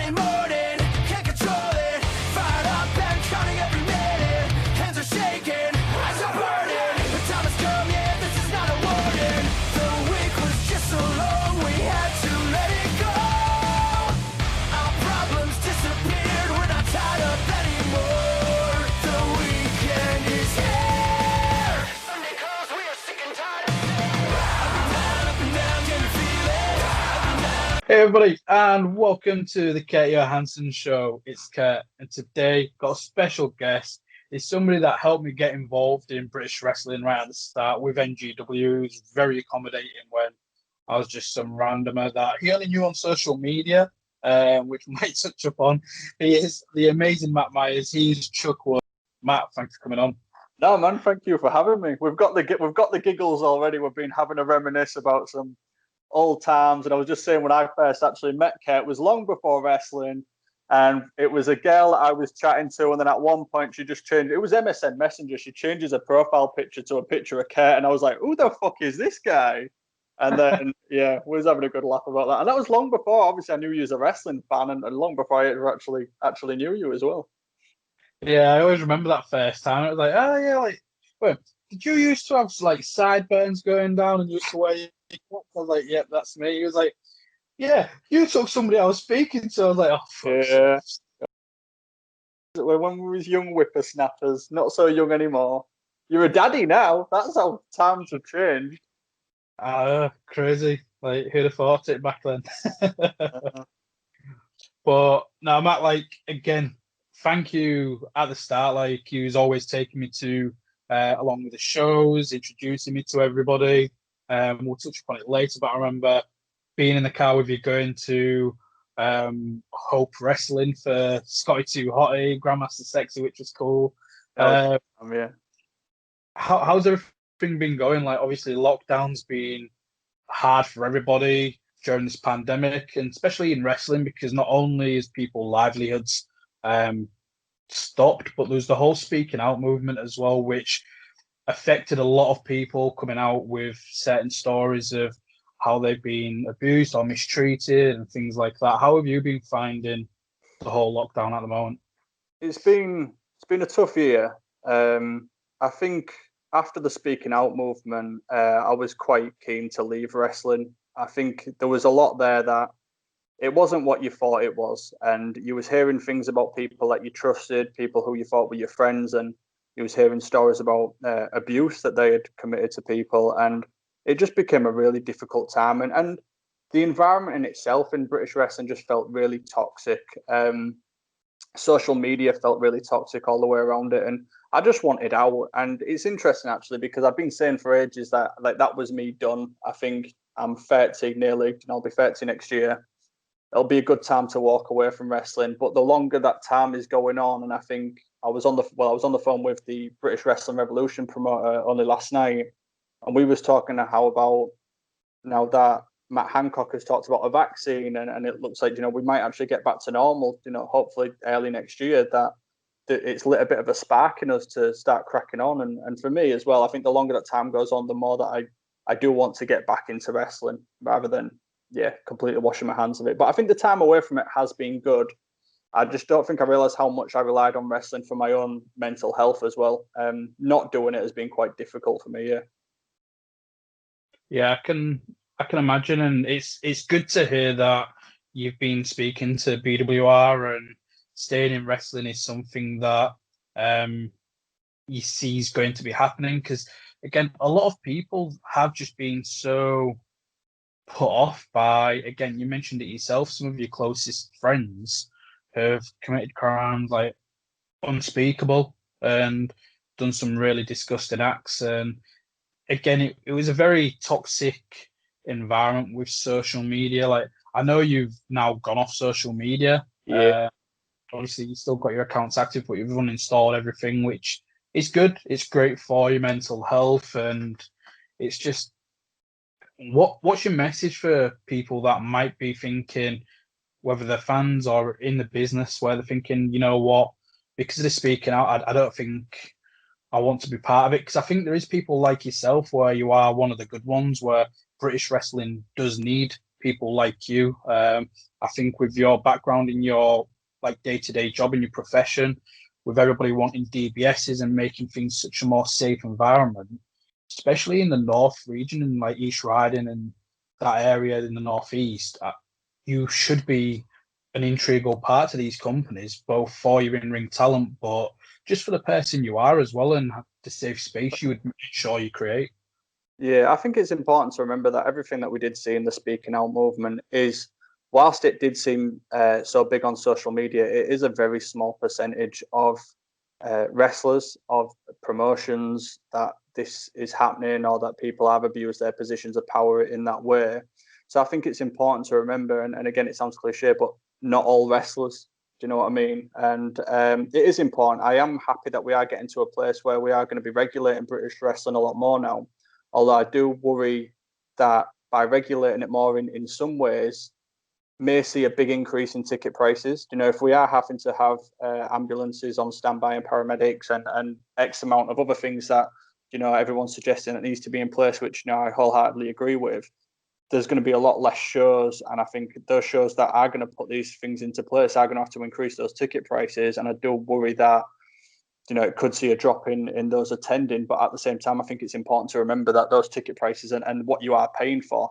Friday morning, can't control it. Fired up and counting every minute. Hands are shaking, eyes are burning. The time has come, yeah, this is not a warning. The week was just so long, we had to let it go. Our problems disappeared, we're not tied up anymore. The weekend is here. Sunday calls, we are sick and tired of it. Up and down, can you feel it? Hey everybody, and welcome to the Johansson show. It's Kurt, and today got a special guest. It's somebody that helped me get involved in British wrestling right at the start with NGW. He's very accommodating when I was just some randomer that he only knew on social media, which we might touch upon. He is the amazing Matt Myers. He's Chuck Wood. Matt, thanks for coming on. No, man, thank you for having me. We've got the giggles already. We've been having a reminisce about some old times, and I was just saying when I first actually met Kate, it was long before wrestling, and it was a girl I was chatting to, and then at one point she just changed. It was MSN Messenger. She changes her profile picture to a picture of Kate, and I was like, "Who the fuck is this guy?" And then yeah, we was having a good laugh about that, and that was long before. Obviously, I knew you as a wrestling fan, and long before I actually knew you as well. Yeah, I always remember that first time. It was like, oh yeah, like, wait, did you used to have like sideburns going down and just the way? I was like, yep, that's me. He was like, yeah, you took somebody I was speaking to. I was like, oh, fuck. Yeah. When we was young whippersnappers, not so young anymore. You're a daddy now. That's how times have changed. Crazy. Like, who'd have thought it back then? But no, Matt, like, again, thank you at the start. Like, you was always taking me to, along with the shows, introducing me to everybody. We'll touch upon it later, but I remember being in the car with you going to Hope Wrestling for Scotty 2 Hottie, Grandmaster Sexy, which was cool. Yeah. How's everything been going? Like, obviously, lockdown's been hard for everybody during this pandemic, and especially in wrestling, because not only is people's livelihoods stopped, but there's the whole speaking out movement as well, which affected a lot of people coming out with certain stories of how they've been abused or mistreated and things like that. How have you been finding the whole lockdown at the moment? It's been a tough year. I think after the speaking out movement, I was quite keen to leave wrestling. I think there was a lot there that it wasn't what you thought it was, and you was hearing things about people that you trusted, people who you thought were your friends, and you was hearing stories about abuse that they had committed to people, and it just became a really difficult time. And the environment in itself in British wrestling just felt really toxic. Social media felt really toxic all the way around it, and I just wanted out. And it's interesting actually, because I've been saying for ages that like that was me done. I think I'm 30 nearly, and I'll be 30 next year. It'll be a good time to walk away from wrestling. But the longer that time is going on, and I think I was on the phone with the British Wrestling Revolution promoter only last night, and we was talking how about now that Matt Hancock has talked about a vaccine, and it looks like we might actually get back to normal. Hopefully early next year. That it's lit a bit of a spark in us to start cracking on, and for me as well. I think the longer that time goes on, the more that I do want to get back into wrestling rather than completely washing my hands of it. But I think the time away from it has been good. I just don't think I realised how much I relied on wrestling for my own mental health as well. Not doing it has been quite difficult for me. Yeah, I can imagine, and it's good to hear that you've been speaking to BWR and staying in wrestling is something that you see is going to be happening. Because again, a lot of people have just been so put off by, again, you mentioned it yourself, some of your closest friends have committed crimes like unspeakable and done some really disgusting acts. And again, it was a very toxic environment with social media. Like, I know you've now gone off social media. Yeah. Obviously, you still got your accounts active, but you've uninstalled everything, which is good. It's great for your mental health, and it's just what's your message for people that might be thinking, whether they're fans or in the business, where they're thinking, you know what, because they're speaking out, I don't think I want to be part of it. Because I think there is people like yourself where you are one of the good ones, where British wrestling does need people like you. I think with your background in your like day-to-day job in your profession, with everybody wanting DBSs and making things such a more safe environment, especially in the North region and like East Riding and that area in the Northeast, you should be an integral part to these companies, both for your in-ring talent, but just for the person you are as well, and the safe space you would make sure you create. Yeah, I think it's important to remember that everything that we did see in the speaking out movement is, whilst it did seem so big on social media, it is a very small percentage of wrestlers, of promotions that this is happening, or that people have abused their positions of power in that way. So I think it's important to remember, and again, it sounds cliche, but not all wrestlers. Do you know what I mean? And it is important. I am happy that we are getting to a place where we are going to be regulating British wrestling a lot more now. Although I do worry that by regulating it more in some ways, may see a big increase in ticket prices. You know, if we are having to have ambulances on standby and paramedics and X amount of other things that, you know, everyone's suggesting that needs to be in place, which, you know, I wholeheartedly agree with, there's going to be a lot less shows. And I think those shows that are going to put these things into place are going to have to increase those ticket prices. And I do worry that, you know, it could see a drop in those attending, but at the same time, I think it's important to remember that those ticket prices and what you are paying for,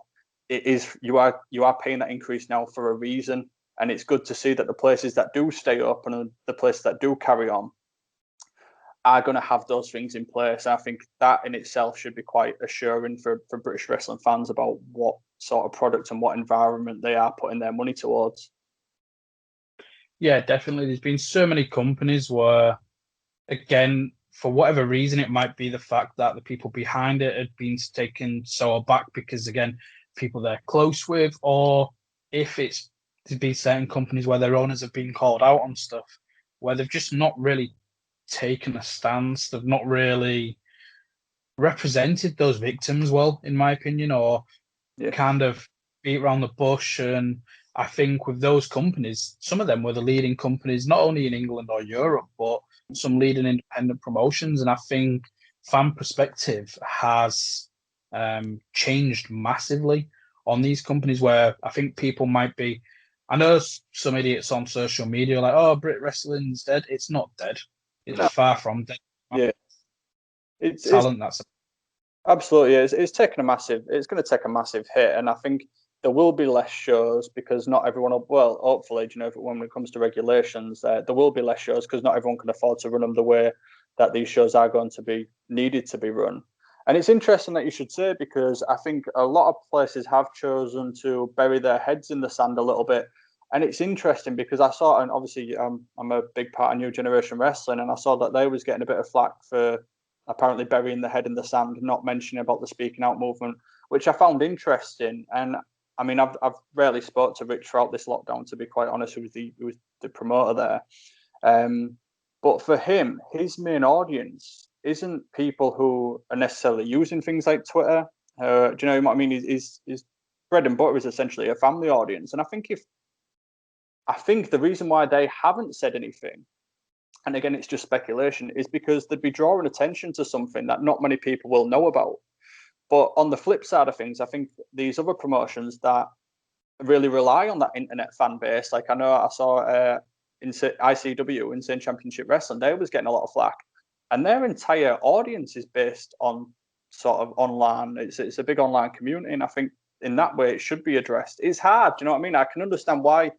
it is you are paying that increase now for a reason, and it's good to see that the places that do stay up and the places that do carry on are going to have those things in place. I think that in itself should be quite assuring for British wrestling fans about what sort of product and what environment they are putting their money towards. Yeah, definitely. There's been so many companies where, again, for whatever reason, it might be the fact that the people behind it had been taken so aback because, again, people they're close with, or if it's to be certain companies where their owners have been called out on stuff, where they've just not really taken a stance. They've not really represented those victims well, in my opinion, or kind of beat around the bush. And I think with those companies, some of them were the leading companies, not only in England or Europe, but some leading independent promotions. And I think fan perspective has changed massively on these companies, where I think people might be, I know some idiots on social media are like, oh, Brit Wrestling's dead. It's not dead. It's far from dead. Yeah. It's that's absolutely, it's taken a massive, it's going to take a massive hit. And I think there will be less shows because not everyone will, well, hopefully, you know, when it comes to regulations, there will be less shows because not everyone can afford to run them the way that these shows are going to be needed to be run. And it's interesting that you should say, because I think a lot of places have chosen to bury their heads in the sand a little bit. And it's interesting because I saw, and obviously I'm a big part of New Generation Wrestling, and I saw that they was getting a bit of flack for apparently burying the head in the sand, not mentioning about the speaking out movement, which I found interesting. And I mean, I've rarely spoke to Rich throughout this lockdown, to be quite honest, who was the promoter there. But for him, his main audience isn't people who are necessarily using things like Twitter. Do you know what I mean? His bread and butter is essentially a family audience. And I think the reason why they haven't said anything, and again, it's just speculation, is because they'd be drawing attention to something that not many people will know about. But on the flip side of things, I think these other promotions that really rely on that internet fan base, like I know I saw in ICW, Insane Championship Wrestling, they was getting a lot of flack, and their entire audience is based on sort of online. It's a big online community, and I think in that way it should be addressed. It's hard, do you know what I mean? I can understand why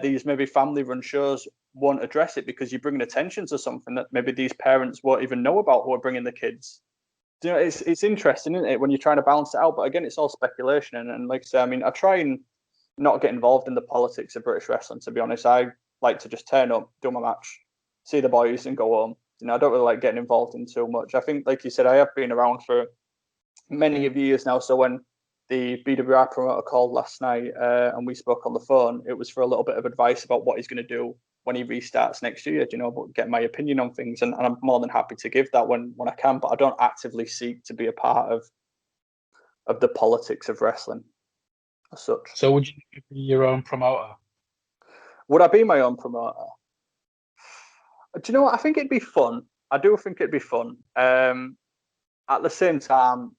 these maybe family-run shows won't address it, because you're bringing attention to something that maybe these parents won't even know about who are bringing the kids. You know, it's interesting, isn't it, when you're trying to balance it out? But again, it's all speculation. And like I say, I mean, I try and not get involved in the politics of British wrestling, to be honest. I like to just turn up, do my match, see the boys, and go home. You know, I don't really like getting involved in too much. I think, like you said, I have been around for many of years now. So when the BWR promoter called last night and we spoke on the phone, it was for a little bit of advice about what he's going to do when he restarts next year, you know, but get my opinion on things. And I'm more than happy to give that when I can, but I don't actively seek to be a part of the politics of wrestling as such. So would you be your own promoter? Would I be my own promoter? Do you know what? I think it'd be fun. I do think it'd be fun. At the same time,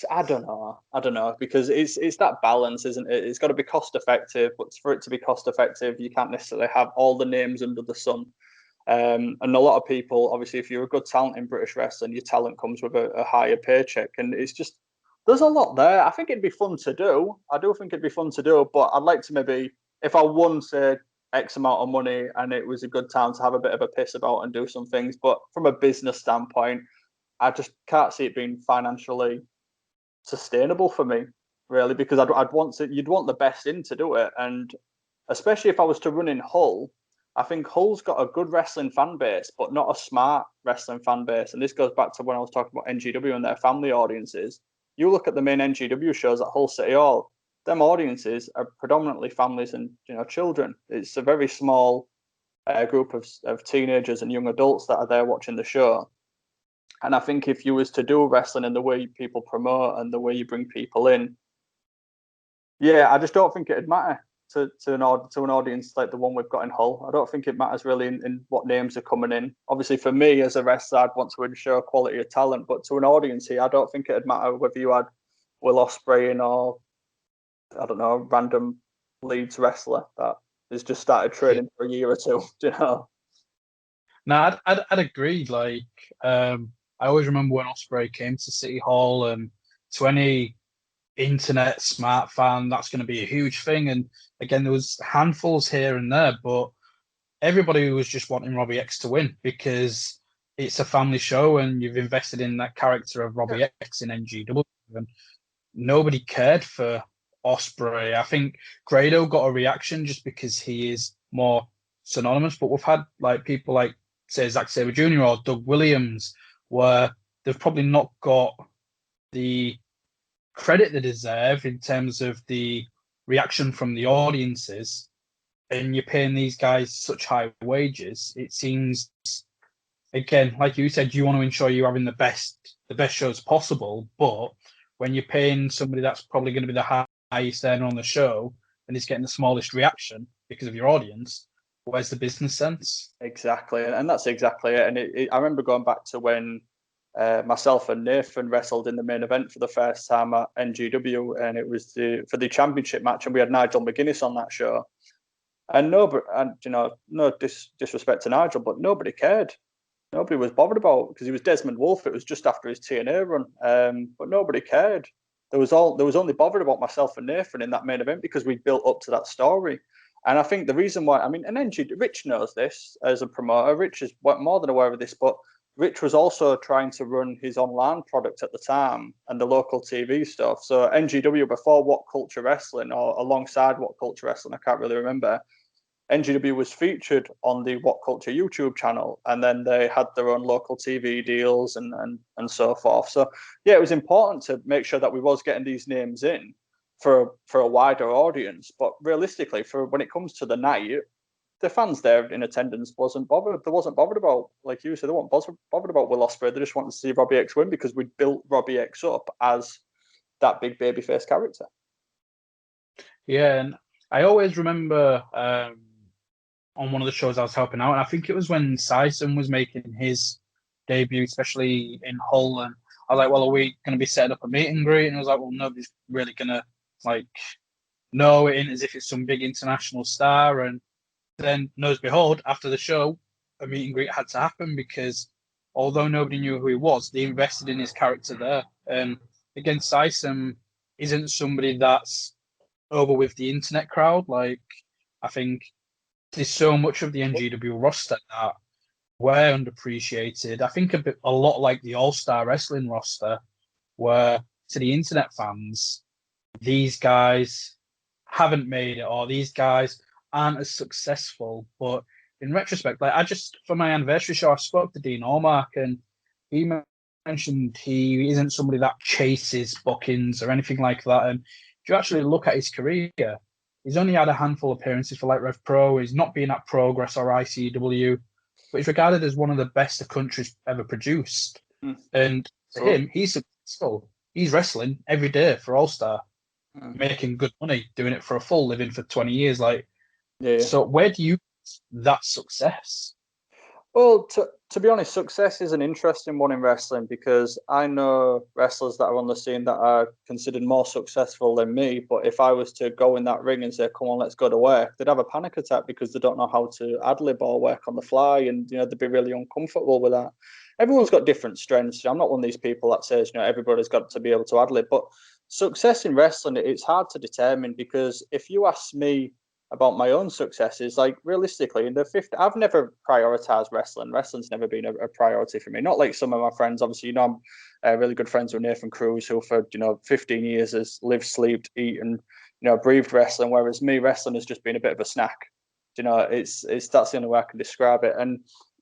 I don't know because it's that balance, isn't it? It's got to be cost effective, but for it to be cost effective, you can't necessarily have all the names under the sun. And a lot of people, obviously, if you're a good talent in British wrestling, your talent comes with a higher paycheck, and it's just there's a lot there. I think it'd be fun to do. I do think it'd be fun to do, but I'd like to maybe if I won say X amount of money and it was a good time to have a bit of a piss about and do some things. But from a business standpoint, I just can't see it being financially sustainable for me, really, because I'd want to. You'd want the best in to do it, and especially if I was to run in Hull, I think Hull's got a good wrestling fan base, but not a smart wrestling fan base. And this goes back to when I was talking about NGW and their family audiences. You look at the main NGW shows at Hull City Hall; them audiences are predominantly families and children. It's a very small group of teenagers and young adults that are there watching the show. And I think if you was to do wrestling in the way people promote and the way you bring people in, yeah, I just don't think it'd matter to an audience like the one we've got in Hull. I don't think it matters really in what names are coming in. Obviously, for me as a wrestler, I'd want to ensure quality of talent, but to an audience here, I don't think it'd matter whether you had Will Ospreay in or I don't know, a random Leeds wrestler that has just started training for a year or two. Do you know? No, I'd agree. Like, I always remember when Ospreay came to City Hall, and to any internet smart fan, that's going to be a huge thing. And again, there was handfuls here and there, but everybody was just wanting Robbie X to win because it's a family show, and you've invested in that character of Robbie X in NGW, and nobody cared for Ospreay. I think Grado got a reaction just because he is more synonymous, but we've had like people like say Zack Sabre Jr. or Doug Williams where they've probably not got the credit they deserve in terms of the reaction from the audiences, and you're paying these guys such high wages. It seems, again, like you said, you want to ensure you're having the best shows possible, but when you're paying somebody that's probably going to be the highest earner on the show and is getting the smallest reaction because of your audience, where's the business sense? Exactly, and that's exactly it. And I remember going back to when myself and Nathan wrestled in the main event for the first time at NGW, and it was for the championship match, and we had Nigel McGuinness on that show. And no disrespect to Nigel, but nobody cared. Nobody was bothered about because he was Desmond Wolfe. It was just after his TNA run, but nobody cared. There was only bothered about myself and Nathan in that main event because we built up to that story. And I think the reason why, Rich knows this as a promoter. Rich is more than aware of this, but Rich was also trying to run his online product at the time and the local TV stuff. So NGW before What Culture Wrestling or alongside What Culture Wrestling, I can't really remember. NGW was featured on the What Culture YouTube channel, and then they had their own local TV deals and so forth. So yeah, it was important to make sure that we was getting these names in for a wider audience. But realistically, for when it comes to the night, the fans there in attendance wasn't bothered. They wasn't bothered about, like you said, they weren't bothered about Will Ospreay. They just wanted to see Robbie X win because we built Robbie X up as that big babyface character. Yeah, and I always remember on one of the shows I was helping out, and I think it was when Sison was making his debut, especially in Hull, and I was like, well, are we going to be setting up a meet and greet? And I was like, well, nobody's really going to know it in as if it's some big international star. And then, knows behold, after the show, a meet and greet had to happen because although nobody knew who he was, they invested in his character there. And again, Sison isn't somebody that's over with the internet crowd. Like, I think there's so much of the NGW roster that were underappreciated. I think a lot like the All-Star Wrestling roster, where to the internet fans, these guys haven't made it, or these guys aren't as successful. But in retrospect, for my anniversary show, I spoke to Dean Allmark, and he mentioned he isn't somebody that chases bookings or anything like that. And if you actually look at his career, he's only had a handful of appearances for Rev Pro. He's not been at Progress or ICW, but he's regarded as one of the best the country's ever produced. And to him, he's successful. He's wrestling every day for All Star, making good money, doing it for a full living for 20 years. So where do you that success? Well, to be honest, success is an interesting one in wrestling because I know wrestlers that are on the scene that are considered more successful than me. But if I was to go in that ring and say, "Come on, let's go to work," they'd have a panic attack because they don't know how to ad lib or work on the fly, and they'd be really uncomfortable with that. Everyone's got different strengths. I'm not one of these people that says everybody's got to be able to ad lib, but success in wrestling, it's hard to determine because if you ask me about my own successes, like realistically, in the 50, I've never prioritized wrestling. Wrestling's never been a priority for me. Not like some of my friends. Obviously, I'm really good friends with Nathan Cruz, who for 15 years has lived, slept, eaten, breathed wrestling. Whereas me, wrestling has just been a bit of a snack. It's that's the only way I can describe it.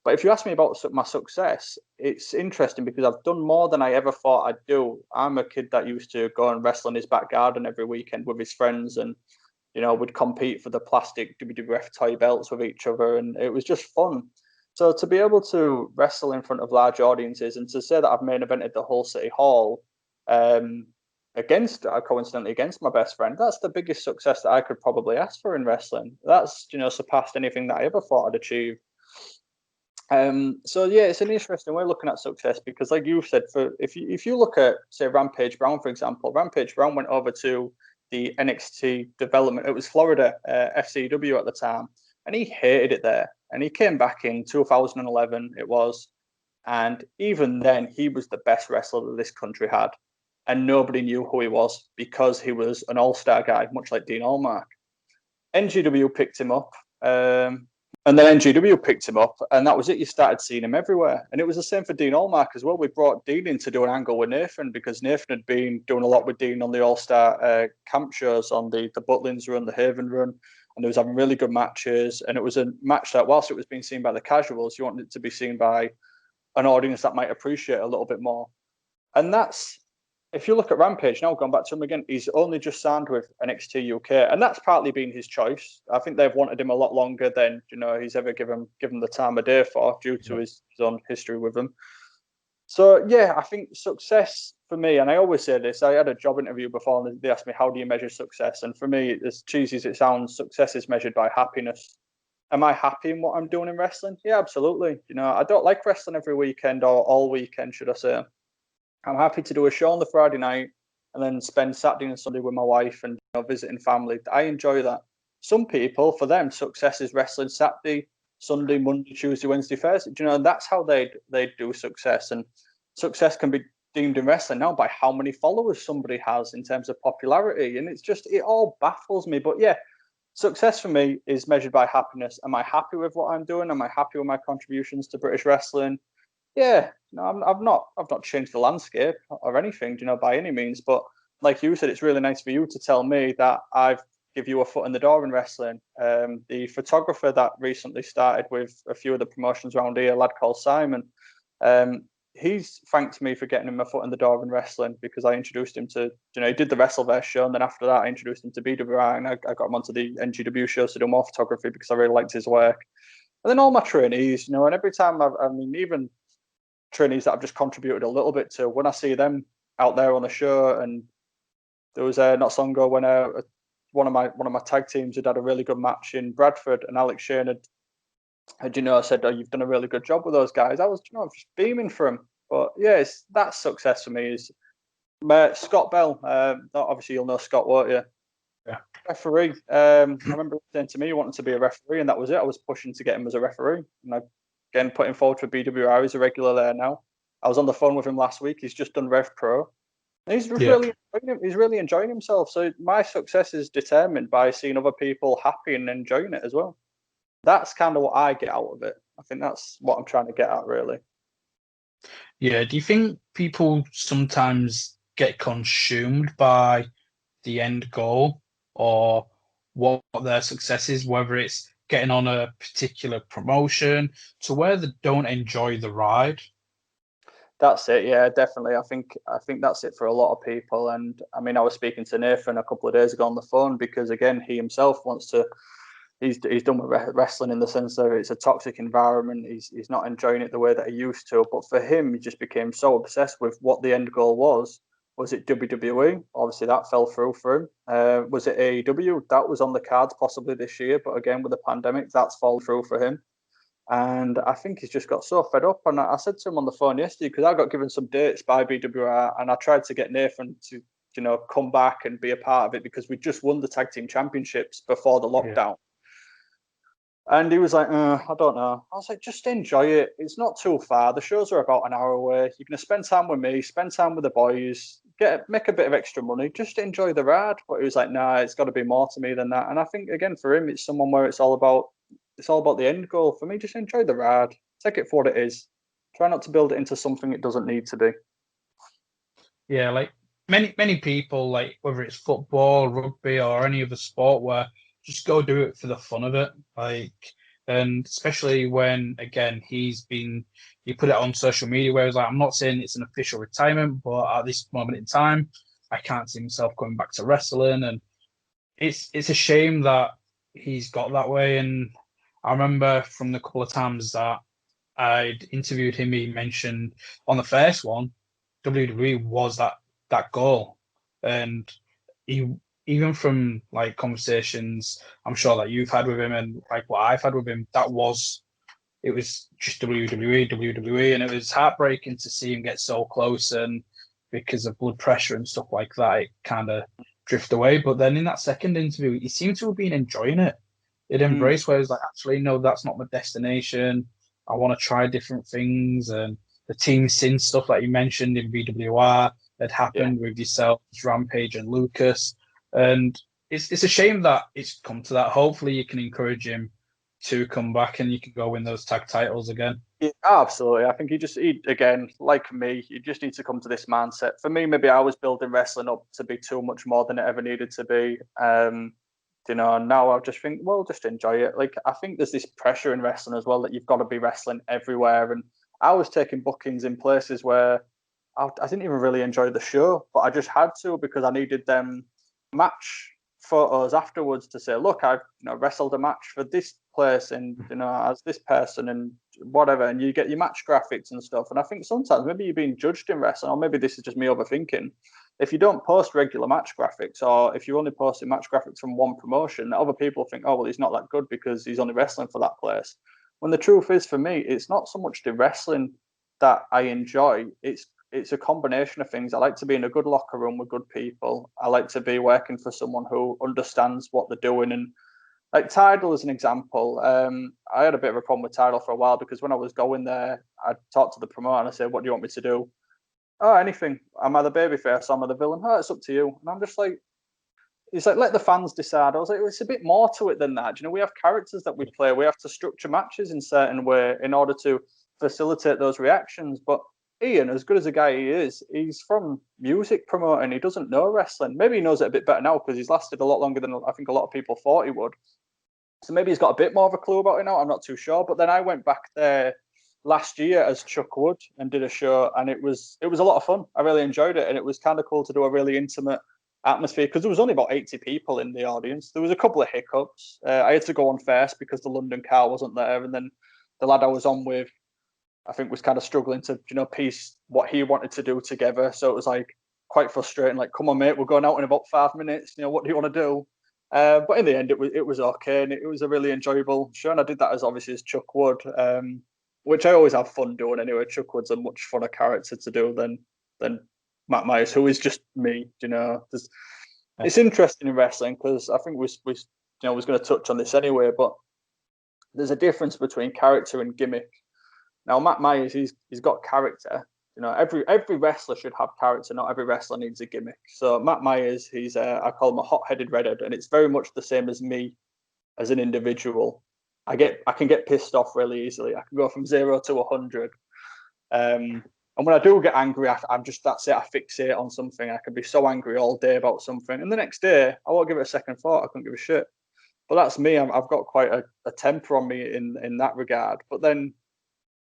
But if you ask me about my success, it's interesting because I've done more than I ever thought I'd do. I'm a kid that used to go and wrestle in his back garden every weekend with his friends, and would compete for the plastic WWF toy belts with each other, and it was just fun. So to be able to wrestle in front of large audiences and to say that I've main evented the whole City Hall coincidentally against my best friend, that's the biggest success that I could probably ask for in wrestling. That's surpassed anything that I ever thought I'd achieve. So yeah, it's an interesting way of looking at success because, like you said, if you look at say Rampage Brown, for example, Rampage Brown went over to the NXT development. It was Florida FCW at the time, and he hated it there. And he came back in 2011. It was, and even then, he was the best wrestler that this country had, and nobody knew who he was because he was an all-star guy, much like Dean Allmark. NGW picked him up. And then NGW picked him up, and that was it. You started seeing him everywhere. And it was the same for Dean Allmark as well. We brought Dean in to do an angle with Nathan because Nathan had been doing a lot with Dean on the All-Star camp shows on the Butlins run, the Haven run, and he was having really good matches. And it was a match that, whilst it was being seen by the casuals, you wanted it to be seen by an audience that might appreciate it a little bit more. And that's, if you look at Rampage now, going back to him again, he's only just signed with NXT UK, and that's partly been his choice. I think they've wanted him a lot longer than he's ever given the time of day for, due to his own history with them. So yeah, I think success for me, and I always say this, I had a job interview before, and they asked me, how do you measure success? And for me, as cheesy as it sounds, success is measured by happiness. Am I happy in what I'm doing in wrestling? Yeah, absolutely. I don't like wrestling every weekend, or all weekend, should I say. I'm happy to do a show on the Friday night and then spend Saturday and Sunday with my wife and visiting family. I enjoy that. Some people, for them, success is wrestling Saturday, Sunday, Monday, Tuesday, Wednesday, Thursday. And that's how they do success. And success can be deemed in wrestling now by how many followers somebody has in terms of popularity. And it all baffles me. But yeah, success for me is measured by happiness. Am I happy with what I'm doing? Am I happy with my contributions to British wrestling? Yeah, no, I've not changed the landscape or anything, by any means. But like you said, it's really nice for you to tell me that I've give you a foot in the door in wrestling. The photographer that recently started with a few of the promotions around here, a lad called Simon, he's thanked me for getting him a foot in the door in wrestling because I introduced him to, he did the WrestleVerse show, and then after that I introduced him to BWR, and I got him onto the NGW shows to do more photography because I really liked his work. And then all my trainees, and every time even trainees that I've just contributed a little bit to, when I see them out there on the show, and there was not so long ago when one of my tag teams had a really good match in Bradford, and Alex Shane had said, "Oh, you've done a really good job with those guys." I was just beaming for him. But yeah, that success for me is Scott Bell. Obviously, you'll know Scott, won't you? Yeah. Referee. I remember saying to me he wanted to be a referee, and that was it. I was pushing to get him as a referee, and again, putting forward for BWR. He's a regular there now. I was on the phone with him last week. He's just done Rev Pro. And he's really enjoying himself. So my success is determined by seeing other people happy and enjoying it as well. That's kind of what I get out of it. I think that's what I'm trying to get at, really. Yeah. Do you think people sometimes get consumed by the end goal or what their success is, whether it's getting on a particular promotion, to where they don't enjoy the ride? That's it. Yeah, definitely. I think that's it for a lot of people. And I mean, I was speaking to Nathan a couple of days ago on the phone because, again, he himself wants to. He's done with wrestling in the sense that it's a toxic environment. He's not enjoying it the way that he used to. But for him, he just became so obsessed with what the end goal was. Was it WWE? Obviously, that fell through for him. Was it AEW? That was on the cards possibly this year, but again, with the pandemic, that's fallen through for him. And I think he's just got so fed up. And I said to him on the phone yesterday, because I got given some dates by BWR, and I tried to get Nathan to, come back and be a part of it because we just won the tag team championships before the lockdown. And he was like, I don't know. I was like, just enjoy it. It's not too far. The shows are about an hour away. You're going to spend time with me, spend time with the boys, make a bit of extra money. Just enjoy the ride. But he was like, nah, it's got to be more to me than that. And I think, again, for him, it's someone where it's all about the end goal. For me, just enjoy the ride. Take it for what it is. Try not to build it into something it doesn't need to be. Yeah, like many people, like whether it's football, rugby, or any other sport, where just go do it for the fun of it. Like, and especially when, again, he put it on social media where he's like, I'm not saying it's an official retirement, but at this moment in time, I can't see himself going back to wrestling. And it's a shame that he's got that way. And I remember from the couple of times that I'd interviewed him, he mentioned on the first one, WWE was that goal. And he, even from like conversations I'm sure that you've had with him and like what I've had with him, it was just WWE, and it was heartbreaking to see him get so close, and because of blood pressure and stuff like that, it kind of drift away. But then in that second interview, he seemed to have been enjoying it. It embraced where he's like, actually, no, that's not my destination. I want to try different things. And the team sin stuff that you mentioned in BWR had happened with yourself, Rampage, and Lucas. And it's a shame that it's come to that. Hopefully, you can encourage him to come back and you can go win those tag titles again. Yeah, absolutely. I think he again, like me, you just need to come to this mindset. For me, maybe I was building wrestling up to be too much more than it ever needed to be. Now I just think, well, just enjoy it. Like, I think there's this pressure in wrestling as well that you've got to be wrestling everywhere. And I was taking bookings in places where I didn't even really enjoy the show, but I just had to because I needed them match photos afterwards to say, look, I've wrestled a match for this place and as this person and whatever, and you get your match graphics and stuff. And I think sometimes maybe you're being judged in wrestling, or maybe this is just me overthinking. If you don't post regular match graphics, or if you're only posting match graphics from one promotion, other people think, oh well, he's not that good because he's only wrestling for that place. When the truth is, for me, it's not so much the wrestling that I enjoy, it's a combination of things. I like to be in a good locker room with good people. I like to be working for someone who understands what they're doing. And like Tidal as an example, I had a bit of a problem with Tidal for a while because when I was going there, I talked to the promoter and I said, what do you want me to do? Oh, anything. Am I the babyface? Am I the villain? Oh, it's up to you. And I'm just like, he's like, let the fans decide. I was like, it's a bit more to it than that. We have characters that we play. We have to structure matches in a certain way in order to facilitate those reactions. But Ian, as good as a guy he is, he's from music promoting. He doesn't know wrestling. Maybe he knows it a bit better now because he's lasted a lot longer than I think a lot of people thought he would. So maybe he's got a bit more of a clue about it now. I'm not too sure. But then I went back there last year as Chuck Wood and did a show, and it was a lot of fun. I really enjoyed it, and it was kind of cool to do a really intimate atmosphere because there was only about 80 people in the audience. There was a couple of hiccups. I had to go on first because the London car wasn't there, and then the lad I was on with, I think, was kind of struggling to piece what he wanted to do together. So it was like quite frustrating. Like, come on, mate, we're going out in about 5 minutes. What do you want to do? But in the end, it was okay, and it was a really enjoyable show. And I did that as Chuck Wood, which I always have fun doing anyway. Chuck Wood's a much funner character to do than Matt Myers, who is just me. It's interesting in wrestling because I think we was going to touch on this anyway, but there's a difference between character and gimmick. Now, Matt Myers, he's got character. Every wrestler should have character. Not every wrestler needs a gimmick. So Matt Myers, I call him a hot-headed redhead, and it's very much the same as me as an individual. I can get pissed off really easily. I can go from 0 to 100. And when I do get angry, that's it. I fixate on something. I can be so angry all day about something, and the next day I won't give it a second thought. I couldn't give a shit. But that's me. I've got quite a temper on me in that regard. But then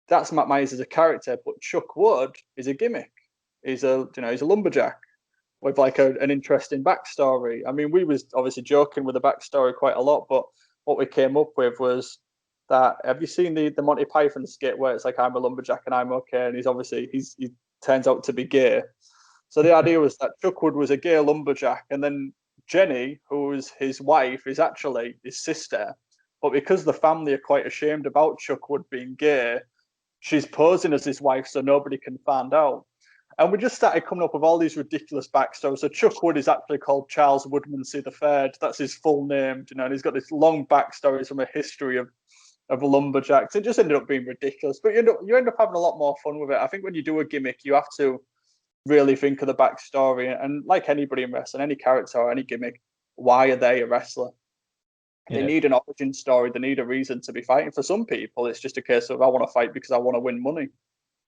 that's Matt Myers as a character. But Chuck Wood is a gimmick. He's a lumberjack with like an interesting backstory. I mean, we was obviously joking with the backstory quite a lot, but what we came up with was that, have you seen the Monty Python skit where it's like, I'm a lumberjack and I'm okay, and he turns out to be gay. So the idea was that Chuck Wood was a gay lumberjack, and then Jenny, who was his wife, is actually his sister. But because the family are quite ashamed about Chuck Wood being gay, she's posing as his wife so nobody can find out. And we just started coming up with all these ridiculous backstories. So Chuck Wood is actually called Charles Woodmansey III. That's his full name, you know, and he's got this long backstories from a history of lumberjacks. It just ended up being ridiculous. But you end up having a lot more fun with it. I think when you do a gimmick, you have to really think of the backstory. And like anybody in wrestling, any character or any gimmick, why are they a wrestler? They need an origin story. They need a reason to be fighting. For some people, it's just a case of I want to fight because I want to win money.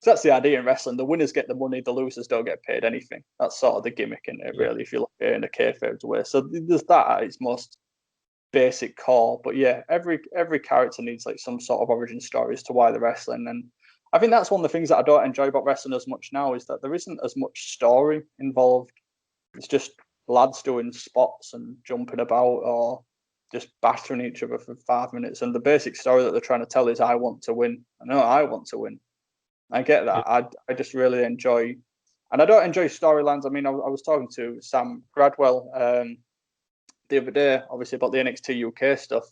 So that's the idea in wrestling. The winners get the money, the losers don't get paid anything. That's sort of the gimmick in it, really, if you look at it in a kayfabe way. So there's that at its most basic core. But yeah, every character needs like some sort of origin story as to why they're wrestling. And I think that's one of the things that I don't enjoy about wrestling as much now is that there isn't as much story involved. It's just lads doing spots and jumping about or just battering each other for 5 minutes. And the basic story that they're trying to tell is I want to win. I know I want to win. I get that. I just really enjoy, and I don't enjoy storylines. I mean, I was talking to Sam Gradwell the other day, obviously about the NXT UK stuff,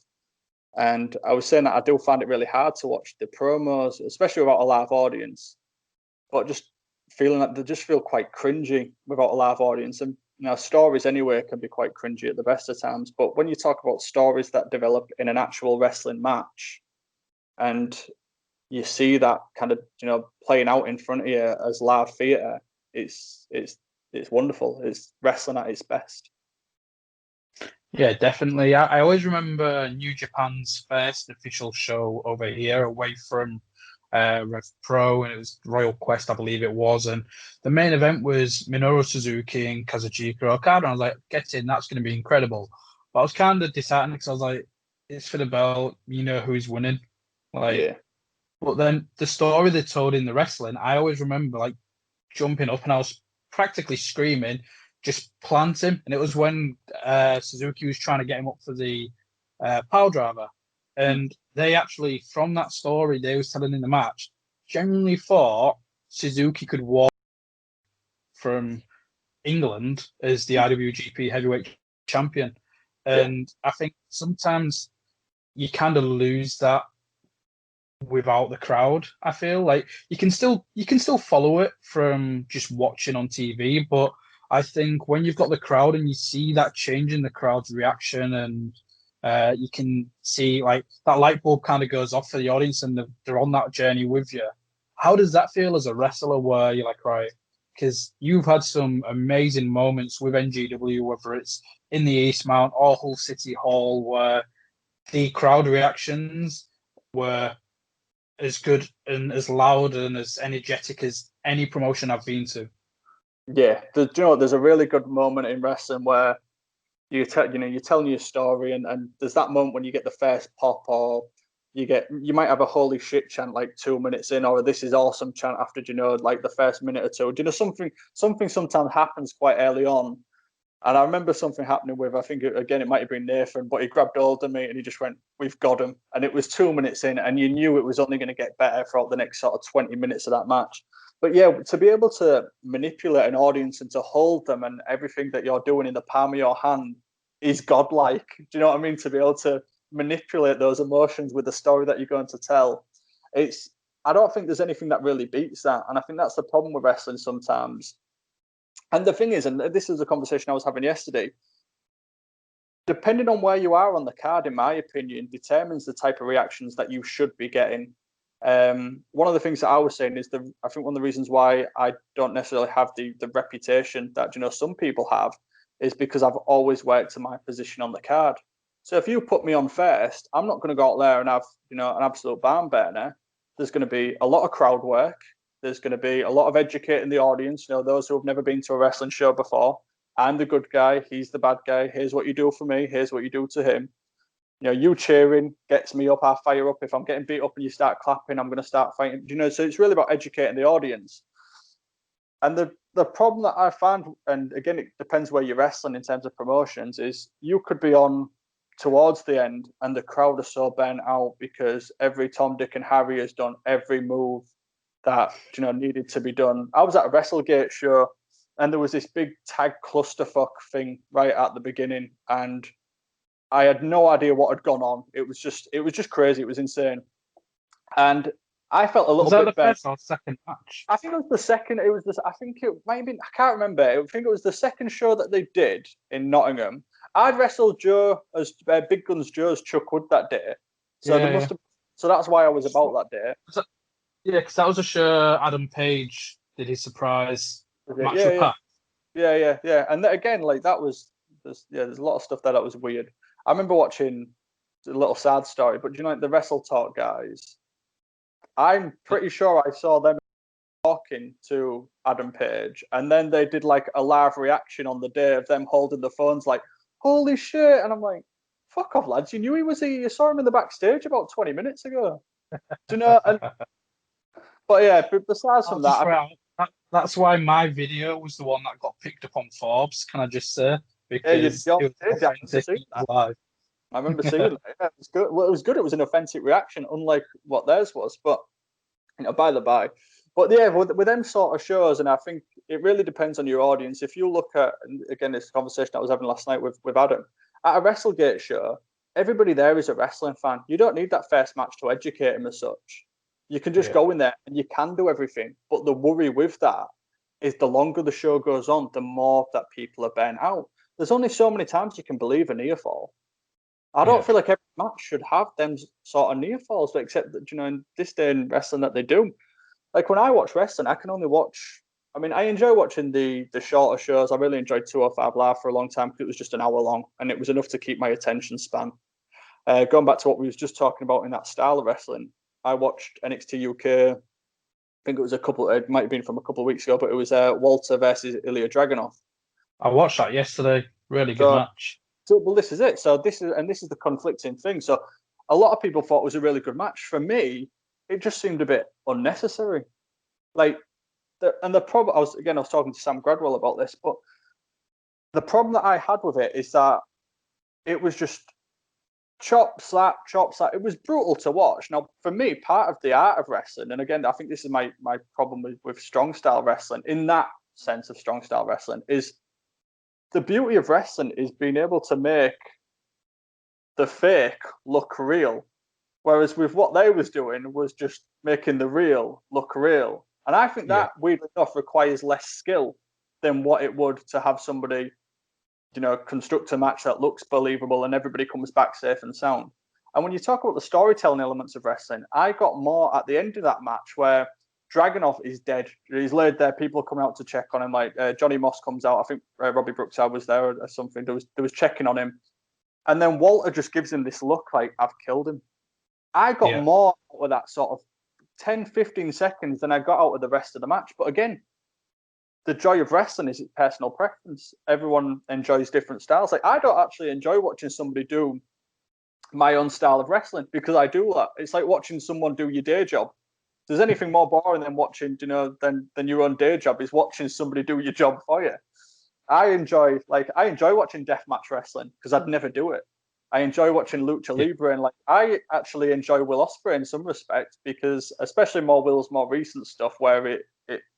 and I was saying that I do find it really hard to watch the promos, especially without a live audience. But just feeling that they just feel quite cringy without a live audience, and you know, stories anyway can be quite cringy at the best of times. But when you talk about stories that develop in an actual wrestling match, and you see that kind of, you know, playing out in front of you as live theatre, it's wonderful. It's wrestling at its best. Yeah, definitely. I always remember New Japan's first official show over here away from Rev Pro, and it was Royal Quest, I believe it was. And the main event was Minoru Suzuki and Kazuchika Okada. And I was like, get in, that's going to be incredible. But I was kind of disheartened because I was like, it's for the belt, you know who's winning. Like, Yeah. But then the story they told in the wrestling, I always remember like jumping up and I was practically screaming, just plant him. And it was when Suzuki was trying to get him up for the pile driver. And they actually, from that story they was telling in the match, genuinely thought Suzuki could walk from England as the IWGP heavyweight champion. And I think sometimes you kind of lose that without the crowd. I feel like you can still follow it from just watching on TV, but I think when you've got the crowd and you see that change in the crowd's reaction, and you can see like that light bulb kind of goes off for the audience and they're on that journey with you. How does that feel as a wrestler where you're like, right, because you've had some amazing moments with NGW, whether it's in the East Mount or Hull City Hall, where the crowd reactions were as good and as loud and as energetic as any promotion I've been to. Yeah, do you know what? There's a really good moment in wrestling where you're telling your story, and there's that moment when you get the first pop, or you might have a holy shit chant like 2 minutes in, or a this is awesome chant after, you know, like the first minute or two. Do you know something sometimes happens quite early on. And I remember something happening with, I think, again, it might have been Nathan, but he grabbed hold of me and he just went, we've got him. And it was 2 minutes in, and you knew it was only going to get better throughout the next sort of 20 minutes of that match. But yeah, to be able to manipulate an audience and to hold them, and everything that you're doing in the palm of your hand is godlike. Do you know what I mean? To be able to manipulate those emotions with the story that you're going to tell. I don't think there's anything that really beats that. And I think that's the problem with wrestling sometimes. And the thing is, and this is a conversation I was having yesterday, depending on where you are on the card, in my opinion, determines the type of reactions that you should be getting. One of the things that I was saying is I think one of the reasons why I don't necessarily have the reputation that, you know, some people have is because I've always worked to my position on the card. So if you put me on first, I'm not going to go out there and have, you know, an absolute barn burner. There's going to be a lot of crowd work. There's going to be a lot of educating the audience, you know, those who have never been to a wrestling show before. I'm the good guy. He's the bad guy. Here's what you do for me. Here's what you do to him. You know, you cheering gets me up. I fire up. If I'm getting beat up and you start clapping, I'm going to start fighting. You know, so it's really about educating the audience. And the problem that I find, and again, it depends where you're wrestling in terms of promotions, is you could be on towards the end and the crowd are so burnt out because every Tom, Dick and Harry has done every move that, you know, needed to be done. I was at a WrestleGate show and there was this big tag clusterfuck thing right at the beginning, and I had no idea what had gone on. It was just crazy. It was insane. And I felt a little Was that bit the bent. first or second match? I think it was the second. It was this. I think it might have been. I can't remember. I think it was the second show that they did in Nottingham. I'd wrestled Joe as Big Guns Joe's Chuck Wood that day, so Yeah, there must have. So that's why I was about that day. Yeah, because that was a show Adam Page did his surprise match Yeah, with yeah, Pat. yeah. And again, like that was. There's a lot of stuff there that was weird. I remember watching a little sad story, but you know, like the Wrestle Talk guys. I'm pretty sure I saw them talking to Adam Page, and then they did like a live reaction on the day of them holding the phones, like, holy shit. And I'm like, fuck off, lads. You knew he was here. You saw him in the backstage about 20 minutes ago. Do you know? But yeah, besides from that, That's why my video was the one that got picked up on Forbes, can I just say? yeah, Because it was authentic, it was live. I remember seeing that. Yeah, it was good. Well, it was good. It was an authentic reaction, unlike what theirs was. But you know, by the by. But yeah, with them sort of shows, and I think it really depends on your audience. If you look at, and again, this conversation I was having last night with Adam, at a WrestleGate show, everybody there is a wrestling fan. You don't need that first match to educate them as such. You can just go in there and you can do everything. But the worry with that is the longer the show goes on, the more that people are burnt out. There's only so many times you can believe a near fall. I don't feel like every match should have them sort of near falls, except that, you know, in this day in wrestling that they do. Like when I watch wrestling, I can only watch. I mean, I enjoy watching the shorter shows. I really enjoyed 205 Live for a long time because it was just an hour long, and it was enough to keep my attention span. Going back to what we was just talking about in that style of wrestling, I watched NXT UK. I think it was it might have been from a couple of weeks ago, but it was Walter versus Ilya Dragunov. I watched that yesterday. Really good match. So, well, this is it. So this is the conflicting thing. So a lot of people thought it was a really good match. For me, it just seemed a bit unnecessary. Like, the problem, I was talking to Sam Gradwell about this, but the problem that I had with it is that it was just chop, slap. It was brutal to watch. Now, for me, part of the art of wrestling, and again, I think this is my problem with strong style wrestling, in that sense of strong style wrestling, is the beauty of wrestling is being able to make the fake look real. Whereas with what they was doing was just making the real look real. And I think that, weirdly enough, requires less skill than what it would to have somebody, you know, construct a match that looks believable and everybody comes back safe and sound. And when you talk about the storytelling elements of wrestling, I got more at the end of that match where Dragunov is dead. He's laid there. People are coming out to check on him. Like Johnny Moss comes out. I think Robbie Brooks was there or something. There was checking on him. And then Walter just gives him this look like, I've killed him. I got more out of that sort of 10, 15 seconds than I got out of the rest of the match. But again, the joy of wrestling is its personal preference. Everyone enjoys different styles. Like, I don't actually enjoy watching somebody do my own style of wrestling because I do that. It's like watching someone do your day job. If there's anything more boring than watching, you know, than your own day job is watching somebody do your job for you. I enjoy watching deathmatch wrestling because I'd never do it. I enjoy watching Lucha Libre, and like I actually enjoy Will Ospreay in some respects because, especially Will's more recent stuff, where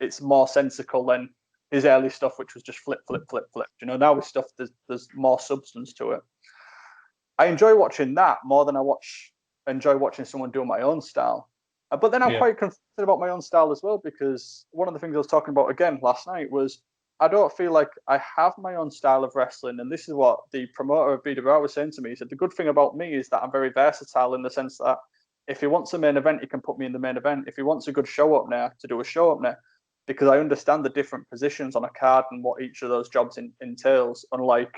it's more sensical than his early stuff, which was just flip. You know, now with stuff there's more substance to it. I enjoy watching that more than I enjoy watching someone do my own style. But then I'm quite conflicted about my own style as well, because one of the things I was talking about again last night was I don't feel like I have my own style of wrestling. And this is what the promoter of BWR was saying to me. He said, the good thing about me is that I'm very versatile in the sense that if he wants a main event, he can put me in the main event. If he wants a good show up there, to do a show up there, because I understand the different positions on a card and what each of those jobs entails, unlike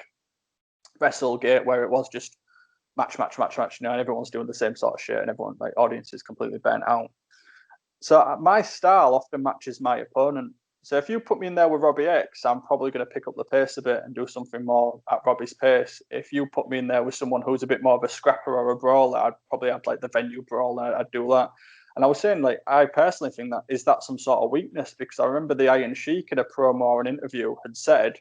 WrestleGate, where it was just match, you know, and everyone's doing the same sort of shit and everyone, like, audience is completely burnt out. So my style often matches my opponent. So if you put me in there with Robbie X, I'm probably going to pick up the pace a bit and do something more at Robbie's pace. If you put me in there with someone who's a bit more of a scrapper or a brawler, I'd probably have like the venue brawler. I'd do that. And I was saying, like, I personally think that is that some sort of weakness, because I remember the Iron Sheik in a promo or an interview had said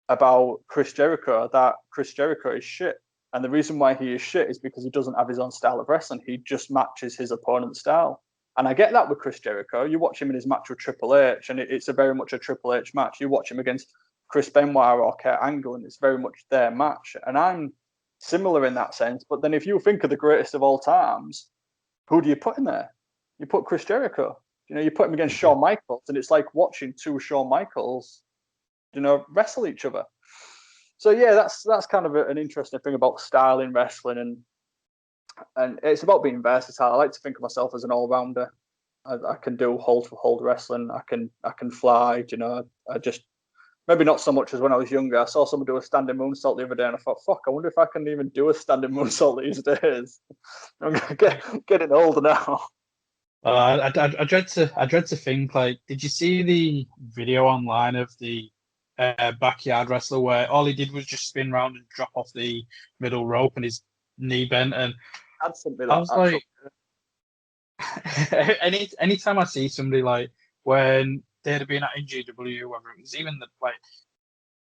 about Chris Jericho that Chris Jericho is shit. And the reason why he is shit is because he doesn't have his own style of wrestling. He just matches his opponent's style. And I get that with Chris Jericho. You watch him in his match with Triple H, and it's a very much a Triple H match. You watch him against Chris Benoit or Kurt Angle, and it's very much their match. And I'm similar in that sense. But then if you think of the greatest of all times, who do you put in there? You put Chris Jericho. You put him against Shawn Michaels, and it's like watching two Shawn Michaels, wrestle each other. So yeah, that's kind of an interesting thing about style in wrestling, and it's about being versatile. I like to think of myself as an all rounder. I can do hold for hold wrestling. I can fly. I just maybe not so much as when I was younger. I saw someone do a standing moonsault the other day, and I thought, fuck, I wonder if I can even do a standing moonsault these days. I'm getting older now. I dread to think, like, did you see the video online of the backyard wrestler where all he did was just spin around and drop off the middle rope and his knee bent? And I'd sent me I that. was like, anytime I see somebody, like when they'd have been at NGW, whether it was even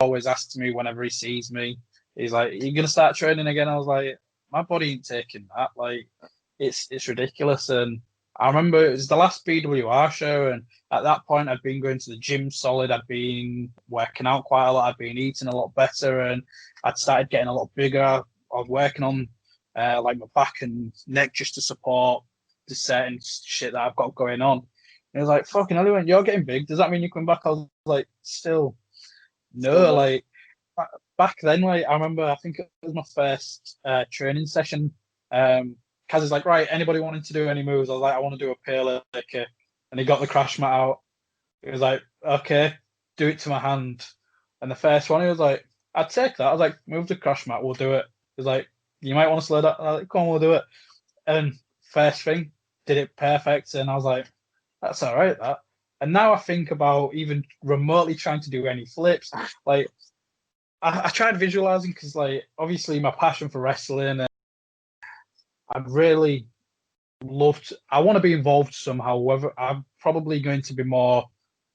always asks me whenever he sees me, he's like, "You're gonna start training again?" I was like, "My body ain't taking that. Like, it's ridiculous." And I remember it was the last BWR show, and at that point, I'd been going to the gym solid. I'd been working out quite a lot. I'd been eating a lot better, and I'd started getting a lot bigger. I was working on my back and neck just to support the certain shit that I've got going on. And he was like, "Fucking hell, when you're getting big, does that mean you're coming back?" I was like, "Still, no." Like back then, like I remember, I think it was my first training session. Kaz is like, "Right, anybody wanting to do any moves?" I was like, "I want to do a pale kick," and he got the crash mat out. He was like, "Okay, do it to my hand." And the first one, he was like, "I'd take that." I was like, "Move the crash mat, we'll do it." He was like, "You might want to slow that." I was like, "Come on, we'll do it." And first thing, did it perfect, and I was like, "That's all right, that." And now I think about even remotely trying to do any flips. Like I tried visualizing because, like, obviously my passion for wrestling, and I'd really loved. I want to be involved somehow. Whether I'm probably going to be more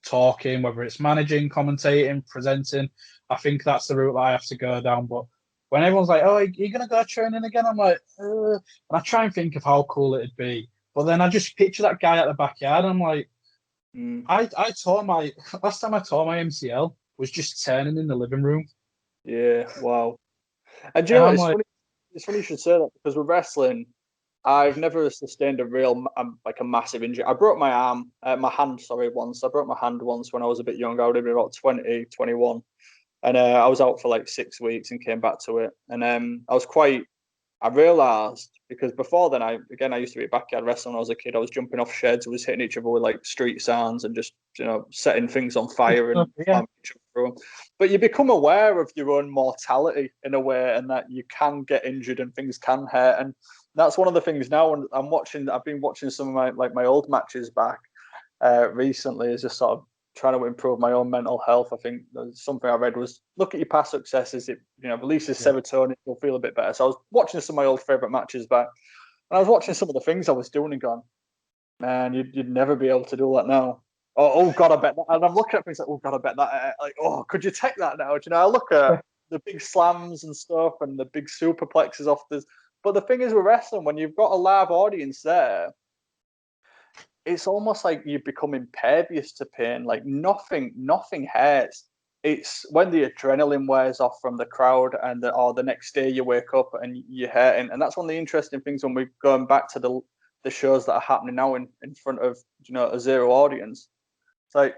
talking, whether it's managing, commentating, presenting. I think that's the route that I have to go down. But when everyone's like, "Oh, you're gonna go training again," I'm like, and I try and think of how cool it'd be. But then I just picture that guy at the backyard, and I'm like, I tore my last time I tore my MCL was just turning in the living room. Yeah, wow. And do you And know what? I'm like, It's funny you should say that because with wrestling, I've never sustained a real like a massive injury. I broke my arm, my hand, sorry, once. I broke my hand once when I was a bit younger. I would have been about 20, 21. And I was out for like 6 weeks and came back to it. And I realised because before then, I used to be a backyard wrestler when I was a kid. I was jumping off sheds, I was hitting each other with like street signs and just, setting things on fire and slamming each other through 'em. But you become aware of your own mortality in a way, and that you can get injured and things can hurt. And that's one of the things now. When I've been watching some of my old matches back recently, is just sort of trying to improve my own mental health. I think something I read was look at your past successes. It releases serotonin. You'll feel a bit better. So I was watching some of my old favorite matches back, and I was watching some of the things I was doing and going, man, you'd never be able to do that now. Oh God, I bet that. And I'm looking at things like, oh God, I bet that. Like, oh, could you take that now? Do I look at the big slams and stuff and the big superplexes off this. But the thing is with wrestling, when you've got a live audience there, it's almost like you become impervious to pain. Like nothing hurts. It's when the adrenaline wears off from the crowd, and the next day you wake up and you're hurting. And that's one of the interesting things when we're going back to the shows that are happening now in front of a zero audience. It's like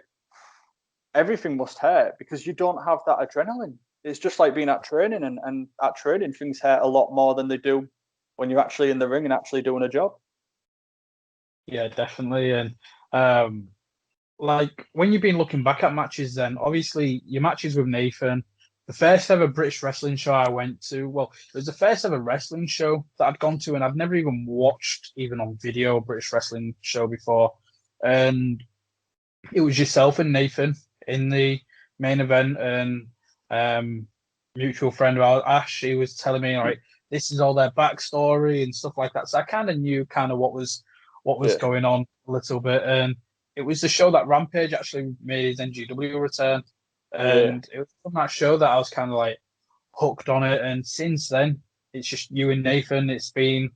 everything must hurt because you don't have that adrenaline. It's just like being at training, and at training things hurt a lot more than they do when you're actually in the ring and actually doing a job. yeah, definitely. And like when you've been looking back at matches, then obviously your matches with Nathan, the first ever British wrestling show I went to, well, it was the first ever wrestling show that I'd gone to, and I'd never even watched, even on video, a British wrestling show before. And it was yourself and Nathan in the main event, and mutual friend of ours, Ash, he was telling me, like, this is all their backstory and stuff like that. So I kind of knew kind of what was going on a little bit. And it was the show that Rampage actually made his NGW return. And it was from that show that I was kind of like hooked on it. And since then, it's just you and Nathan. It's been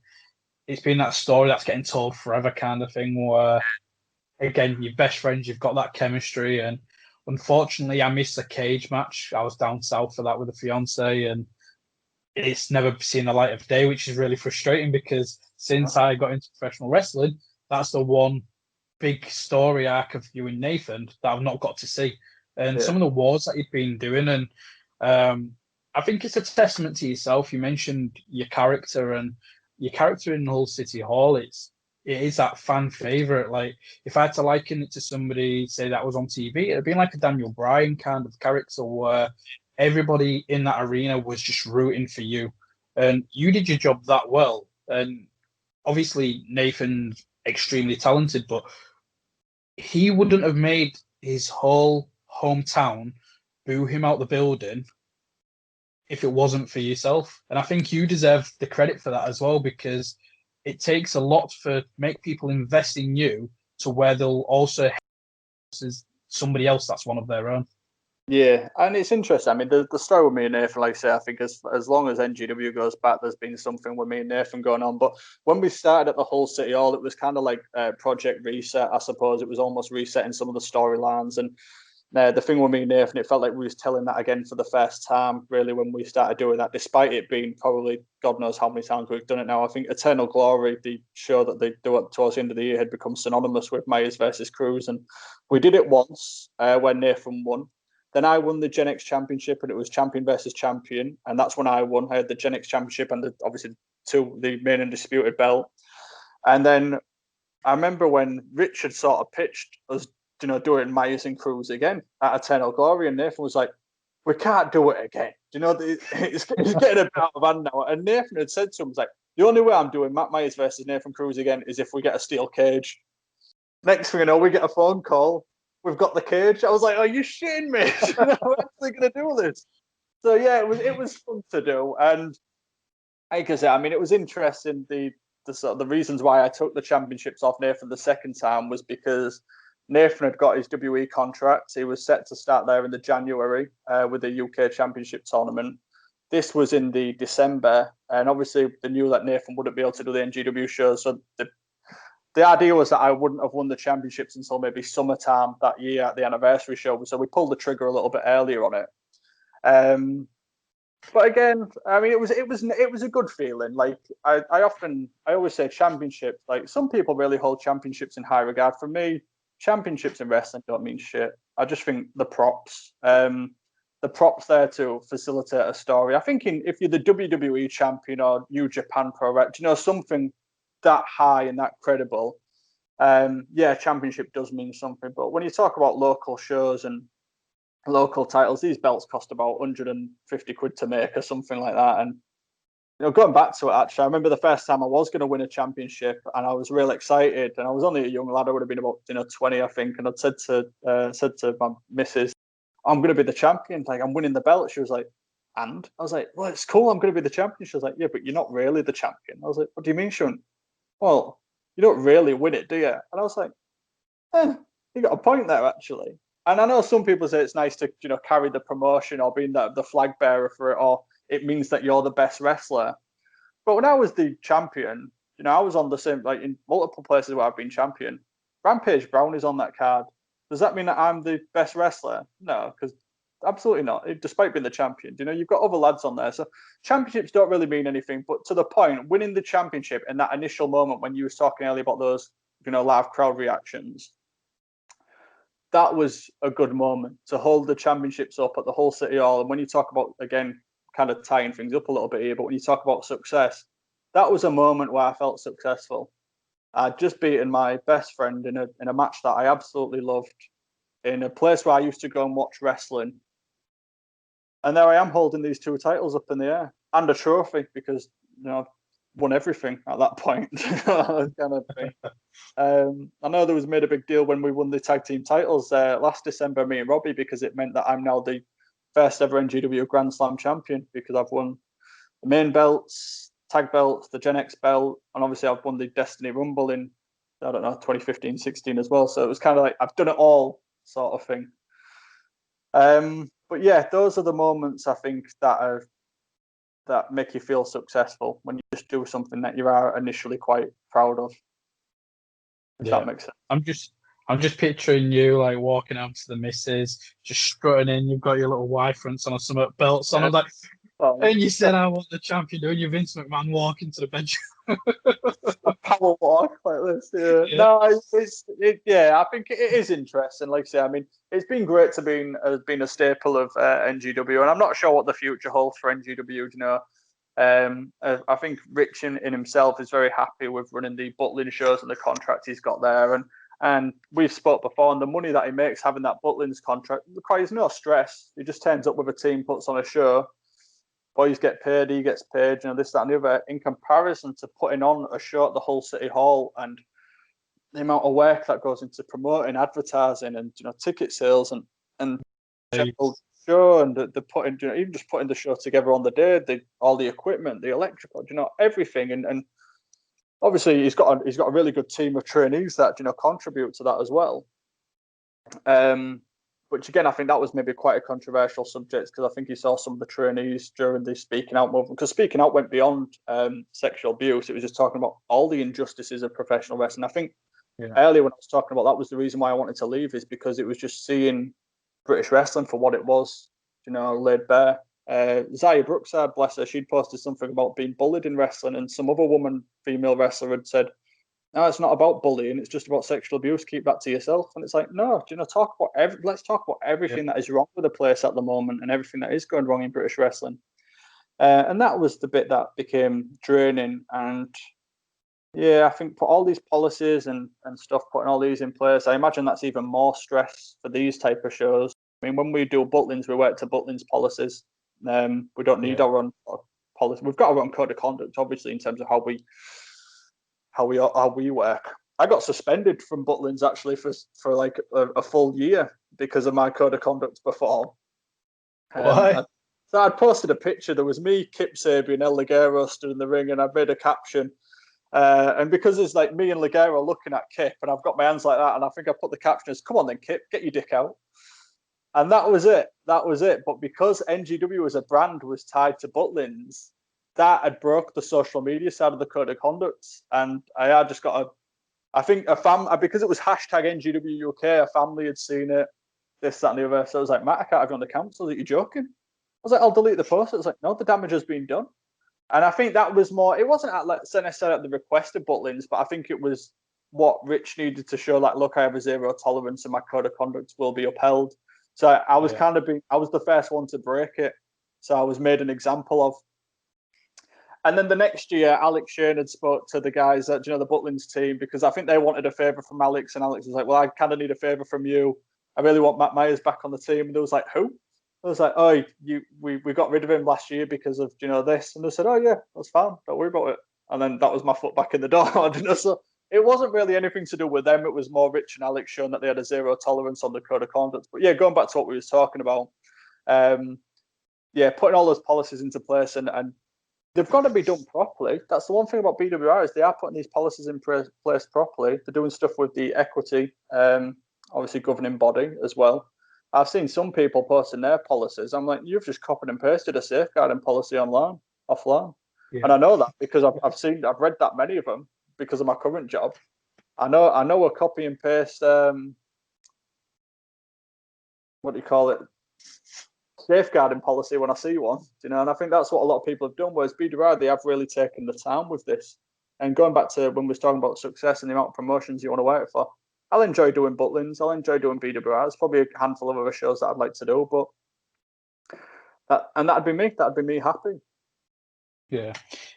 that story that's getting told forever kind of thing, where again, you're best friends, you've got that chemistry. And unfortunately, I missed a cage match. I was down south for that with a fiance, and it's never seen the light of day, which is really frustrating because since I got into professional wrestling, that's the one big story arc of you and Nathan that I've not got to see. And some of the wars that you've been doing, and I think it's a testament to yourself. You mentioned your character and your character in Hull City Hall. It is that fan favorite. Like if I had to liken it to somebody, say that was on TV, it'd be like a Daniel Bryan kind of character where everybody in that arena was just rooting for you, and you did your job that well. And obviously Nathan's extremely talented, but he wouldn't have made his whole hometown boo him out the building if it wasn't for yourself. And I think you deserve the credit for that as well, because it takes a lot for make people invest in you to where they'll also help somebody else that's one of their own. Yeah, and it's interesting. I mean, the story with me and Nathan, like I say, I think as long as NGW goes back, there's been something with me and Nathan going on. But when we started at the Hull City Hall, it was kind of like Project Reset, I suppose. It was almost resetting some of the storylines. And the thing with me and Nathan, it felt like we was telling that again for the first time, really, when we started doing that, despite it being probably God knows how many times we've done it now. I think Eternal Glory, the show that they do it towards the end of the year, had become synonymous with Myers versus Cruz. And we did it once when Nathan won. Then I won the Gen X Championship, and it was champion versus champion. And that's when I won. I had the Gen X Championship and obviously the main undisputed belt. And then I remember when Richard sort of pitched us, doing Myers and Cruz again at Eternal Glory. And Nathan was like, we can't do it again. It's getting a bit out of hand now. And Nathan had said to him, like, the only way I'm doing Matt Myers versus Nathan Cruz again is if we get a steel cage. Next thing you know, we get a phone call. We've got the cage. I was like, "Are you shitting me? I'm actually going to do this." So yeah, it was fun to do, and like I say, I mean, it was interesting. The sort of the reasons why I took the championships off Nathan the second time was because Nathan had got his WE contract. He was set to start there in the January with the UK Championship tournament. This was in the December, and obviously they knew that Nathan wouldn't be able to do the NGW shows, so the idea was that I wouldn't have won the championships until maybe summertime that year at the anniversary show. So we pulled the trigger a little bit earlier on it. But again, I mean, it was a good feeling. Like I always say championships, like some people really hold championships in high regard. For me, championships in wrestling don't mean shit. I just think the props there to facilitate a story. I think if you're the WWE champion or New Japan Pro Wrestling, something that high and that credible, championship does mean something. But when you talk about local shows and local titles, these belts cost about 150 quid to make or something like that. And going back to it, actually, I remember the first time I was going to win a championship, and I was real excited. And I was only a young lad; I would have been about 20, I think. And I'd said to my missus, "I'm going to be the champion. Like I'm winning the belt." She was like, "And?" I was like, "Well, it's cool. I'm going to be the champion." She was like, "Yeah, but you're not really the champion." I was like, "What do you mean, Sean?" "Well, you don't really win it, do you?" And I was like, you got a point there, actually. And I know some people say it's nice to, carry the promotion or being the flag bearer for it, or it means that you're the best wrestler. But when I was the champion, I was on the same, like in multiple places where I've been champion. Rampage Brown is on that card. Does that mean that I'm the best wrestler? No, because absolutely not. Despite being the champion, you've got other lads on there. So championships don't really mean anything. But to the point, winning the championship in that initial moment when you was talking earlier about those, live crowd reactions, that was a good moment to hold the championships up at the Hull City Hall. And when you talk about, again, kind of tying things up a little bit here, but when you talk about success, that was a moment where I felt successful. I'd just beaten my best friend in a match that I absolutely loved in a place where I used to go and watch wrestling. And there I am holding these two titles up in the air and a trophy because, I've won everything at that point. kind of thing. I know there was made a big deal when we won the tag team titles last December, me and Robbie, because it meant that I'm now the first ever NGW Grand Slam champion because I've won the main belts, tag belts, the Gen X belt, and obviously I've won the Destiny Rumble in, 2015, 16 as well. So it was kind of like I've done it all sort of thing. But yeah, those are the moments I think that make you feel successful when you just do something that you are initially quite proud of. If that makes sense. I'm just picturing you like walking out to the missus, just strutting in. You've got your little Y fronts on or some belts on. I'm like, Oh, And you said I want the champion, don't you? Vince McMahon walk into the bench. a power walk like this. Yeah. Yeah. No, yeah. I think it is interesting. Like I say, I mean, it's been great to been a staple of NGW, and I'm not sure what the future holds for NGW. You know, I think Rich in himself is very happy with running the Butlin shows and the contract he's got there, and we've spoke before, and the money that he makes having that Butlins contract requires no stress. He just turns up with a team, puts on a show. Boys get paid, he gets paid, you know, this, that, and the other. In comparison to putting on a show at the Hull City Hall and the amount of work that goes into promoting, advertising, and ticket sales and general show, and the putting, even just putting the show together on the day, all the equipment, the electrical, everything, and obviously he's got a really good team of trainees that contribute to that as well. Which again, I think that was maybe quite a controversial subject because I think you saw some of the trainees during the speaking out movement. Because speaking out went beyond sexual abuse; it was just talking about all the injustices of professional wrestling. I think earlier when I was talking about that was the reason why I wanted to leave, is because it was just seeing British wrestling for what it was, laid bare. Zaya Brookside, bless her, she'd posted something about being bullied in wrestling, and some other female wrestler had said, no, it's not about bullying. It's just about sexual abuse. Keep that to yourself. And it's like, no, let's talk about everything that is wrong with the place at the moment and everything that is going wrong in British wrestling. And that was the bit that became draining. And yeah, I think put all these policies and stuff, putting all these in place, I imagine that's even more stress for these type of shows. I mean, when we do Butlins, we work to Butlins policies. We don't need our own policy. We've got our own code of conduct, obviously, in terms of how we work. I got suspended from Butlins actually for like a full year because of my code of conduct before. Why? So I'd posted a picture. There was me, Kip Sabian, El Ligero stood in the ring, and I'd made a caption. And because it's like me and Ligero looking at Kip, and I've got my hands like that, and I think I put the caption as, "Come on then, Kip, get your dick out." And that was it. But because NGW as a brand was tied to Butlins, that had broke the social media side of the code of conduct, and I had just got because it was hashtag NGW UK, a family had seen it, this, that, and the other. So I was like, Matt, I can't have you on the council. Are you joking? I was like, I'll delete the post. It was like, no, the damage has been done. And I think that was more, it wasn't necessarily at the request of Butlins, but I think it was what Rich needed to show, like, look, I have a zero tolerance and my code of conduct will be upheld. So I was I was the first one to break it. So I was made an example of. And then the next year, Alex Shane had spoke to the guys at the Butlins team, because I think they wanted a favour from Alex, and Alex was like, well, I kind of need a favour from you. I really want Matt Myers back on the team. And they was like, who? I was like, oh, we got rid of him last year because of this. And they said, oh yeah, that's fine, don't worry about it. And then that was my foot back in the door. So it wasn't really anything to do with them. It was more Rich and Alex showing that they had a zero tolerance on the code of conduct. But yeah, going back to what we was talking about, putting all those policies into place, and they've got to be done properly. That's the one thing about BWR, is they are putting these policies in place properly. They're doing stuff with the equity, obviously governing body as well. I've seen some people posting their policies. I'm like, you've just copied and pasted a safeguarding policy offline. Yeah. And I know that because I've read that many of them because of my current job. I know a copy and paste, what do you call it? Safeguarding policy when I see one, and I think that's what a lot of people have done. Whereas BWR, they have really taken the time with this. And going back to when we were talking about success and the amount of promotions you want to work for, I'll enjoy doing Butlins. I'll enjoy doing BWR. There's probably a handful of other shows that I'd like to do, but that'd be me. That'd be me happy. Yeah.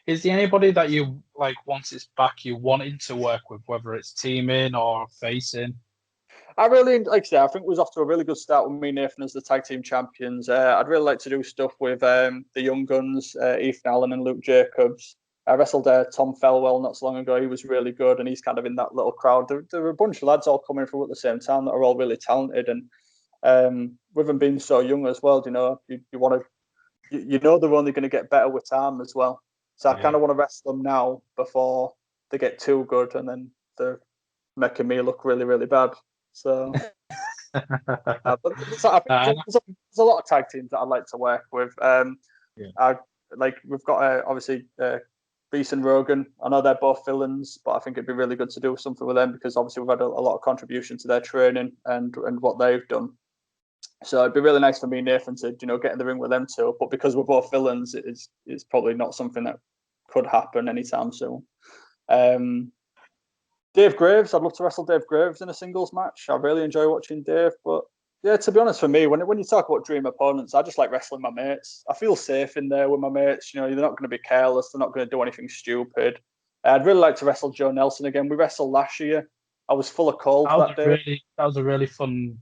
Is there anybody that you like once it's back you wanting to work with, whether it's teaming or facing? I really, like I say, I think it was off to a really good start with me and Nathan as the tag team champions. I'd really like to do stuff with the Young Guns, Ethan Allen and Luke Jacobs. I wrestled Tom Felwell not so long ago. He was really good, and he's kind of in that little crowd. There were a bunch of lads all coming through at the same time that are all really talented, and with them being so young as well, you want to, they're only going to get better with time as well. So I kind of want to wrestle them now before they get too good, and then they're making me look really, really bad. So, but I think there's a lot of tag teams that I'd like to work with. We've got obviously Beast and Rogan. I know they're both villains, but I think it'd be really good to do something with them because obviously we've had a lot of contribution to their training and what they've done. So it'd be really nice for me and Nathan to, get in the ring with them too. But because we're both villains, it's probably not something that could happen anytime soon. Dave Graves, I'd love to wrestle Dave Graves in a singles match. I really enjoy watching Dave. But yeah, to be honest, for me, when you talk about dream opponents, I just like wrestling my mates. I feel safe in there with my mates. They're not going to be careless. They're not going to do anything stupid. I'd really like to wrestle Joe Nelson again. We wrestled last year. I was full of cold that day. That was a really fun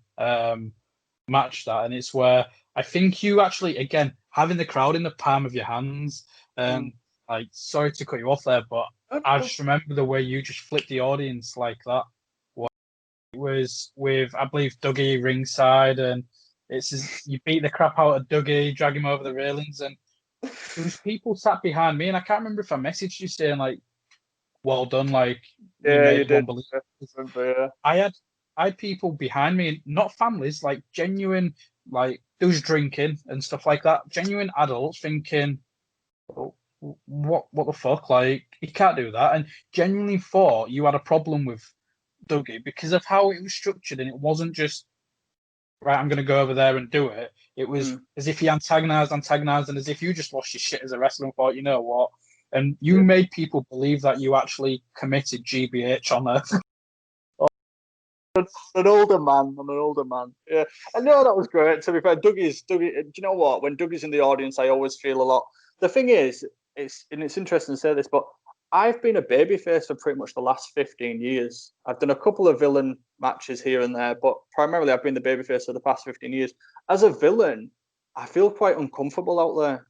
match, that, and it's where I think you actually, again, having the crowd in the palm of your hands, like, sorry to cut you off there, but I just remember the way you just flipped the audience like that. It was with, I believe, Dougie ringside, and you beat the crap out of Dougie, drag him over the railings, and there was people sat behind me, and I can't remember if I messaged you saying, like, well done, like, you did. I had people behind me, not families, like genuine, like, there was drinking and stuff like that, genuine adults thinking, oh, what the fuck, like, you can't do that, and genuinely thought you had a problem with Dougie because of how it was structured, and it wasn't just, right, I'm going to go over there and do it. It was as if he antagonized, and as if you just lost your shit as a wrestler and thought, you know what? And you made people believe that you actually committed GBH on her. An older man. Yeah, I know that was great. To be fair, Dougie. Do you know what? When Dougie's in the audience, I always feel a lot. The thing is, it's interesting to say this, but I've been a babyface for pretty much the last 15 years. I've done a couple of villain matches here and there, but primarily I've been the babyface for the past 15 years. As a villain, I feel quite uncomfortable out there.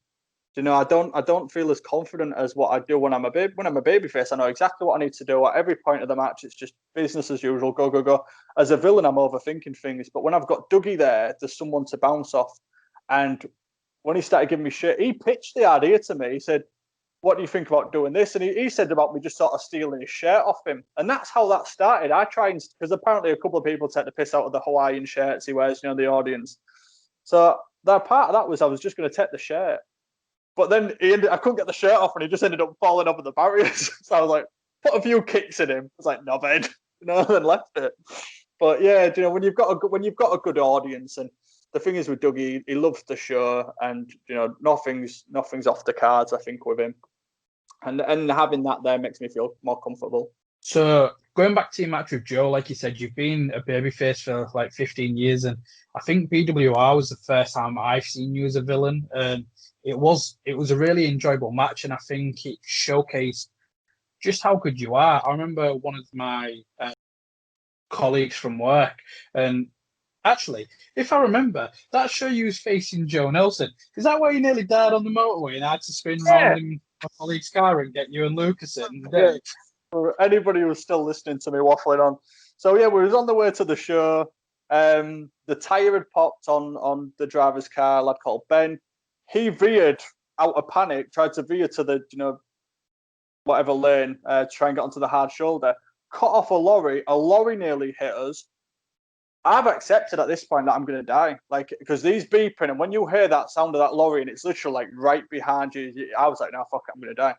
I don't feel as confident as what I do when I'm a babyface. I know exactly what I need to do at every point of the match. It's just business as usual, go, go, go. As a villain, I'm overthinking things. But when I've got Dougie there, there's someone to bounce off. And when he started giving me shit, he pitched the idea to me. He said, what do you think about doing this? And he said about me just sort of stealing his shirt off him. And that's how that started. I tried, because apparently a couple of people take the piss out of the Hawaiian shirts he wears, the audience. So that part of that was I was just going to take the shirt. But then I couldn't get the shirt off, and he just ended up falling over the barriers. So I was like, put a few kicks in him. I was like, no, bed, then left it. But yeah, when you've got a good audience, and the thing is with Dougie, he loves the show, and nothing's off the cards, I think, with him. And having that there makes me feel more comfortable. So going back to your match with Joe, like you said, you've been a babyface for like 15 years, and I think BWR was the first time I've seen you as a villain, and it was a really enjoyable match, and I think it showcased just how good you are. I remember one of my colleagues from work, and actually, if I remember, that show you was facing Joe Nelson. Is that where you nearly died on the motorway and I had to spin around in my colleague's car and get you and Lucas in? Yeah. For anybody who's still listening to me waffling on. So yeah, we was on the way to the show. The tyre had popped on the driver's car, a lad called Ben. He veered out of panic, tried to veer to the, whatever lane, try and get onto the hard shoulder, cut off a lorry. A lorry nearly hit us. I've accepted at this point that I'm going to die, like, because these beeping, and when you hear that sound of that lorry and it's literally like right behind you, I was like, no, fuck it, I'm going to die.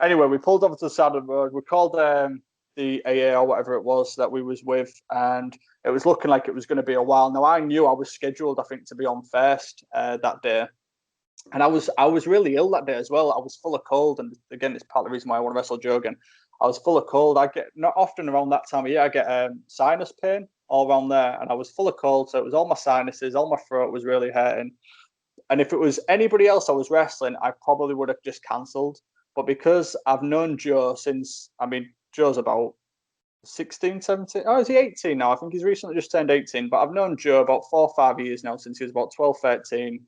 Anyway, we pulled over to the side of the road. We called the AA or whatever it was that we was with, and it was looking like it was going to be a while. Now, I knew I was scheduled, I think, to be on first that day. And I was really ill that day as well. I was full of cold, and again, it's part of the reason why I want to wrestle Joe again. I was full of cold. I get, not often around that time of year, I get sinus pain all around there, and I was full of cold, so it was all my sinuses, all my throat was really hurting. And if it was anybody else I was wrestling, I probably would have just cancelled. But because I've known Joe since, Joe's about 16, 17. Oh, is he 18 now? I think he's recently just turned 18. But I've known Joe about 4 or 5 years now, since he was about 12, 13,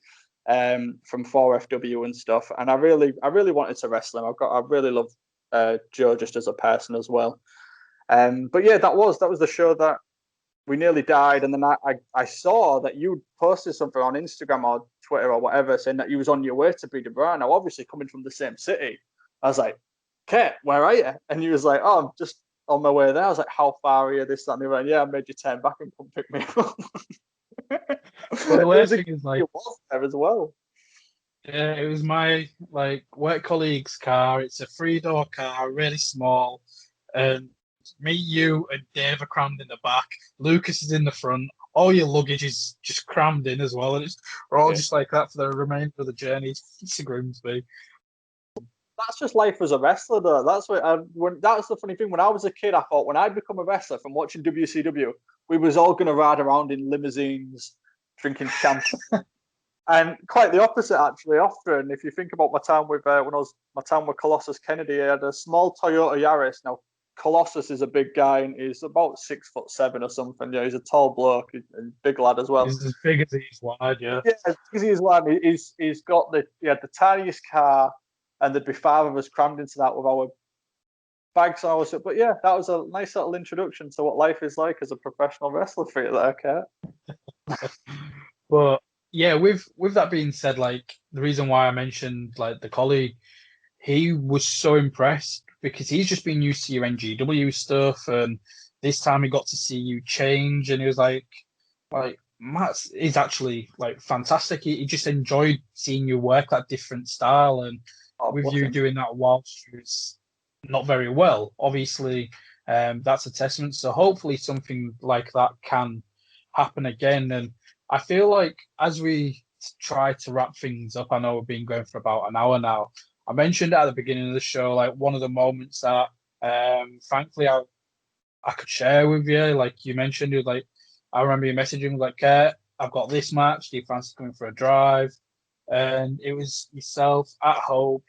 from 4FW and stuff. And I really wanted to wrestle him. I really love Joe just as a person as well. But yeah, that was the show that we nearly died. And then I saw that you posted something on Instagram or Twitter or whatever saying that you was on your way to BWR. Now, obviously coming from the same city, I was like, Kate, where are you? And you was like, oh, I'm just on my way there. I was like, how far are you? This, that, and the other. And yeah, I made you turn back and come pick me up. Well, the worst thing is, like, it was there as well. Yeah, it was my work colleague's car. It's a 3-door car, really small. And me, you, and Dave are crammed in the back. Lucas is in the front. all your luggage is just crammed in as well, and we're all Yeah. just like that for the remainder of the journey. It's a Grimsby. That's just life as a wrestler, though. That's what that was the funny thing. When I was a kid, I thought when I'd become a wrestler from watching WCW, we was all going to ride around in limousines, drinking champagne. And quite the opposite, actually. Often, if you think about my time with my time with Colossus Kennedy, I had a small Toyota Yaris. Now, Colossus is a big guy and he's about 6'7" or something. Yeah, he's a tall bloke, a big lad as well. He's as big as he's wide, yeah. Yeah, as big as he is wide. He's got the tiniest car, and there'd be 5 of us crammed into that with our bags. But yeah, that was a nice little introduction to what life is like as a professional wrestler for you there, Kurt. But yeah, with that being said, like the reason why I mentioned like the colleague, he was so impressed because he's just been used to your NGW stuff, and this time he got to see you change, and he was like Matt is actually like fantastic. He just enjoyed seeing you work that different style, and with you doing that whilst you was not very well, obviously, that's a testament. So hopefully something like that can happen again. And I feel like as we try to wrap things up, I know we've been going for about an hour now. I mentioned at the beginning of the show, like one of the moments that, frankly, I could share with you. Like you mentioned, it, like I remember you messaging like, "I've got this match. Do you fancy coming for a drive?" And it was yourself at Hope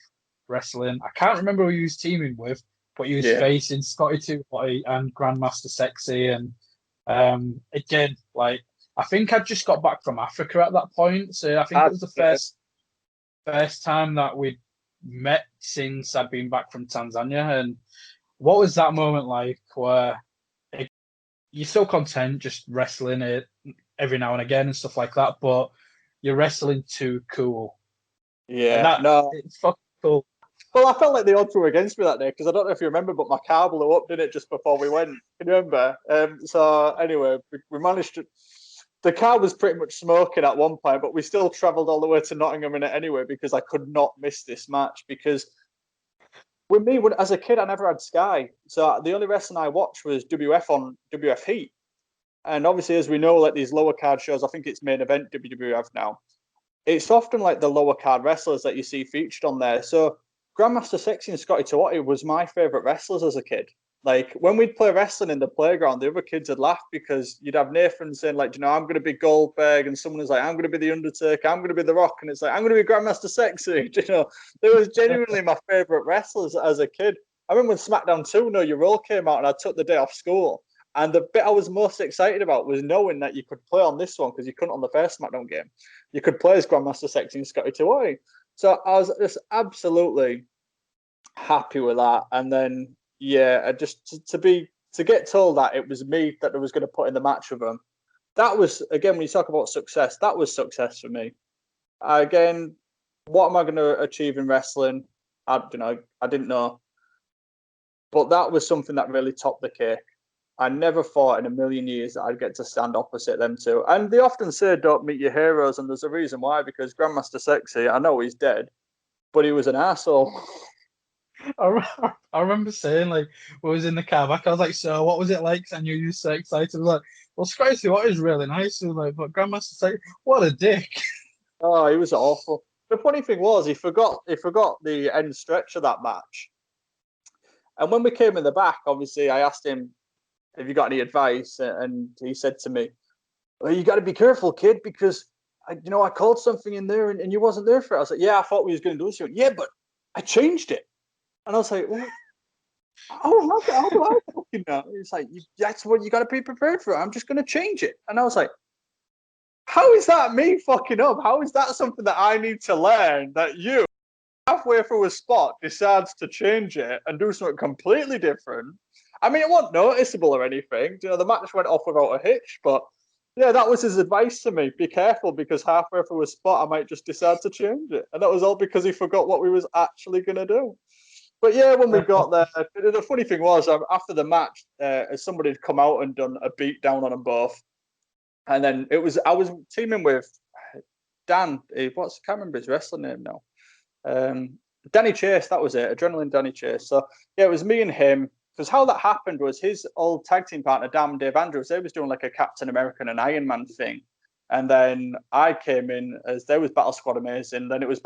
Wrestling. I can't remember who you was teaming with, but you was facing Scotty 240 and Grandmaster Sexy. And again, like I think I'd just got back from Africa at that point, so I think it was the first time that we'd met since I'd been back from Tanzania. And what was that moment like where you're still content just wrestling it every now and again and stuff like that, but you're wrestling too cool? Yeah, it's fucking cool. Well, I felt like the odds were against me that day because I don't know if you remember, but my car blew up, didn't it, just before we went? Can you remember? So anyway, we managed to. The car was pretty much smoking at one point, but we still travelled all the way to Nottingham in it anyway because I could not miss this match. Because with me, as a kid, I never had Sky, so the only wrestling I watched was WF on WF Heat. And obviously, as we know, like these lower card shows, I think it's main event WWF now. It's often like the lower card wrestlers that you see featured on there. So Grandmaster Sexy and Scotty Tawati was my favourite wrestlers as a kid. Like when we'd play wrestling in the playground, the other kids would laugh because you'd have Nathan saying like, I'm going to be Goldberg, and someone was like, I'm going to be the Undertaker, I'm going to be The Rock, and it's like, I'm going to be Grandmaster Sexy. They was genuinely my favourite wrestlers as a kid. I remember when SmackDown 2 Know Your Role came out, and I took the day off school. And the bit I was most excited about was knowing that you could play on this one because you couldn't on the first SmackDown game. You could play as Grandmaster Sexy and Scotty Tawati. So I was just absolutely happy with that. And then, I just to get told that it was me that I was going to put in the match with them. That was, again, when you talk about success, that was success for me. Again, what am I going to achieve in wrestling? I didn't know. But that was something that really topped the cake. I never thought in a million years that I'd get to stand opposite them two. And they often say, don't meet your heroes. And there's a reason why, because Grandmaster Sexy, I know he's dead, but he was an asshole. I remember saying, like, when I was in the car back, I was like, so what was it like? I knew you were so excited. I was like, well, Scotty, what is really nice? I was like, but Grandmaster Sexy, what a dick. Oh, he was awful. The funny thing was, he forgot the end stretch of that match. And when we came in the back, obviously, I asked him, have you got any advice? And he said to me, well, you got to be careful, kid, because I called something in there and you wasn't there for it. I was like, yeah, I thought we was going to do this. Yeah, but I changed it. And I was like, well, how do I fucking know? He's like, that's what you got to be prepared for. I'm just going to change it. And I was like, how is that me fucking up? How is that something that I need to learn that you, halfway through a spot, decides to change it and do something completely different? I mean, it wasn't noticeable or anything. The match went off without a hitch, but yeah, that was his advice to me. Be careful because halfway through a spot, I might just decide to change it. And that was all because he forgot what we was actually going to do. But yeah, when we got there, the funny thing was, after the match, somebody had come out and done a beat down on them both. And then I was teaming with Dan. I can't remember his wrestling name now. Danny Chase, that was it. Adrenaline Danny Chase. So yeah, it was me and him. because how that happened was his old tag team partner, Dave Andrews, they was doing like a Captain America and an Iron Man thing. And then I came in as there was Battle Squad Amazing. Then it was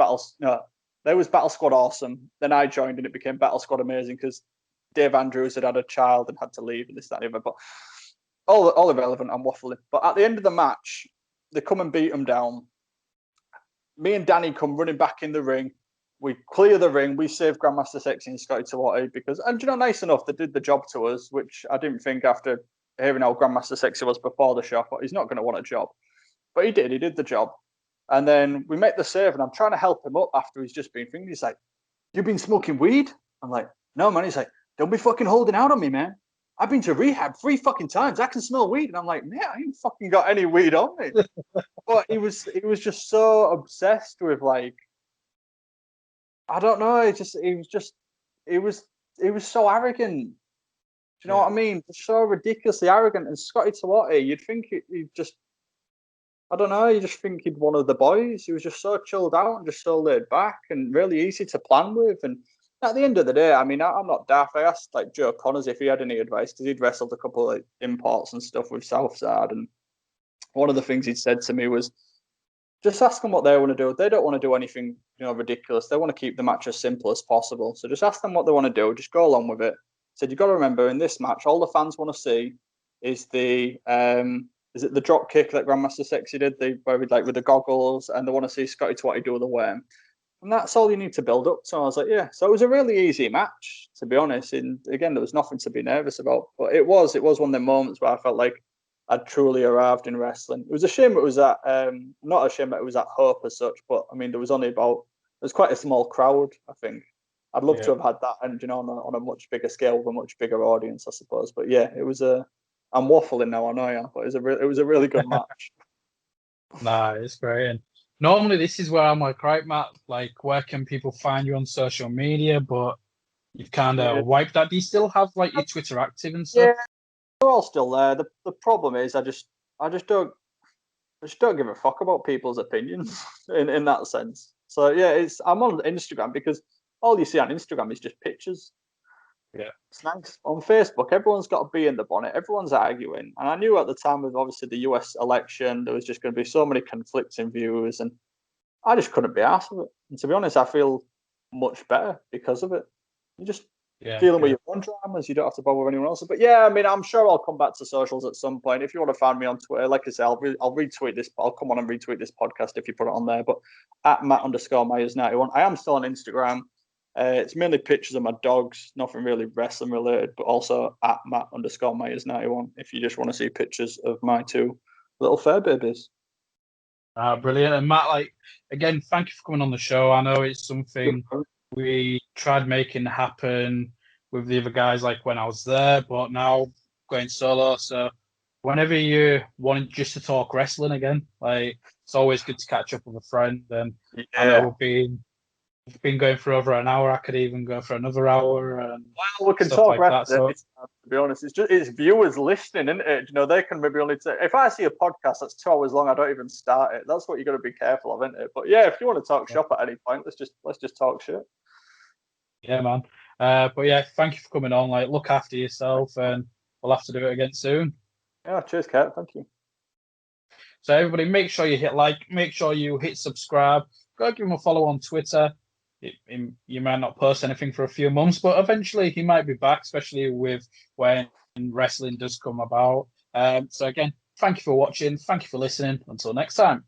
there was Battle Squad Awesome. Then I joined and it became Battle Squad Amazing because Dave Andrews had a child and had to leave and this, that, and the other. But all irrelevant, I'm waffling. But at the end of the match, they come and beat him down. Me and Danny come running back in the ring. We clear the ring. We save Grandmaster Sexy and Scotty Tawati because, and nice enough, they did the job to us, which I didn't think after hearing how Grandmaster Sexy was before the show. But he's not going to want a job. But he did. He did the job. And then we make the save, and I'm trying to help him up after he's just been thinking. He's like, "You've been smoking weed?" I'm like, "No, man." He's like, "Don't be fucking holding out on me, man. I've been to rehab 3 fucking times. I can smell weed." And I'm like, "Man, I ain't fucking got any weed on me." But he was just so obsessed with like, I don't know. He was so arrogant. Do you know what I mean? So ridiculously arrogant. And Scotty Tawati, you'd think he'd just, I don't know, you just think he'd one of the boys. He was just so chilled out and just so laid back and really easy to plan with. And at the end of the day, I mean, I'm not daft. I asked like Joe Connors if he had any advice because he'd wrestled a couple of imports and stuff with Southside. And one of the things he'd said to me was, just ask them what they want to do. They don't want to do anything, ridiculous. They want to keep the match as simple as possible. So just ask them what they want to do. Just go along with it. Said, you've got to remember in this match, all the fans want to see is the drop kick that Grandmaster Sexy did, where with the goggles, and they want to see Scotty Twatty do the worm. And that's all you need to build up. So I was like, yeah. So it was a really easy match, to be honest. And again, there was nothing to be nervous about. But it was one of the moments where I felt like I'd truly arrived in wrestling. It was a shame it was at, not a shame that it was at Hope as such, but I mean, there was quite a small crowd, I think. I'd love to have had that, and on a much bigger scale with a much bigger audience, I suppose. But yeah, it was I'm waffling now, I know, yeah, but it was a really good match. Nah, it's great. And normally this is where I'm like, right, Matt, like, where can people find you on social media? But you've kind of wiped that. Do you still have like your Twitter active and stuff? Yeah, they're all still there. The problem is, I just don't give a fuck about people's opinions in that sense. So yeah, I'm on Instagram because all you see on Instagram is just pictures. Yeah, it's nice. On Facebook, everyone's got a bee in the bonnet. Everyone's arguing, and I knew at the time with obviously the US election, there was just going to be so many conflicting views, and I just couldn't be arsed with it. And to be honest, I feel much better because of it. You just dealing with your own dramas. You don't have to bother anyone else. But yeah, I mean, I'm sure I'll come back to socials at some point. If you want to find me on Twitter, like I said, I'll retweet this. I'll come on and retweet this podcast if you put it on there. But at Matt_Myers91, I am still on Instagram. It's mainly pictures of my dogs, nothing really wrestling related, but also at Matt_Myers91 if you just want to see pictures of my 2 little fur babies. Brilliant. And Matt, like, again, thank you for coming on the show. I know it's something we tried making happen with the other guys, like when I was there, but now going solo. So whenever you want just to talk wrestling again, like, it's always good to catch up with a friend. And I know we've been going for over an hour. I could even go for another hour. And well, we can talk like wrestling. To be honest, it's viewers listening, isn't it? They can maybe only if I see a podcast that's 2 hours long, I don't even start it. That's what you got to be careful of, isn't it? But yeah, if you want to talk shop at any point, let's just talk shit. Yeah, man. But yeah, thank you for coming on. Like, look after yourself, and we'll have to do it again soon. Yeah, cheers, Kurt. Thank you. So everybody, make sure you hit like, make sure you hit subscribe. Go give him a follow on Twitter. You might not post anything for a few months, but eventually he might be back, especially with when wrestling does come about. So again, thank you for watching. Thank you for listening. Until next time.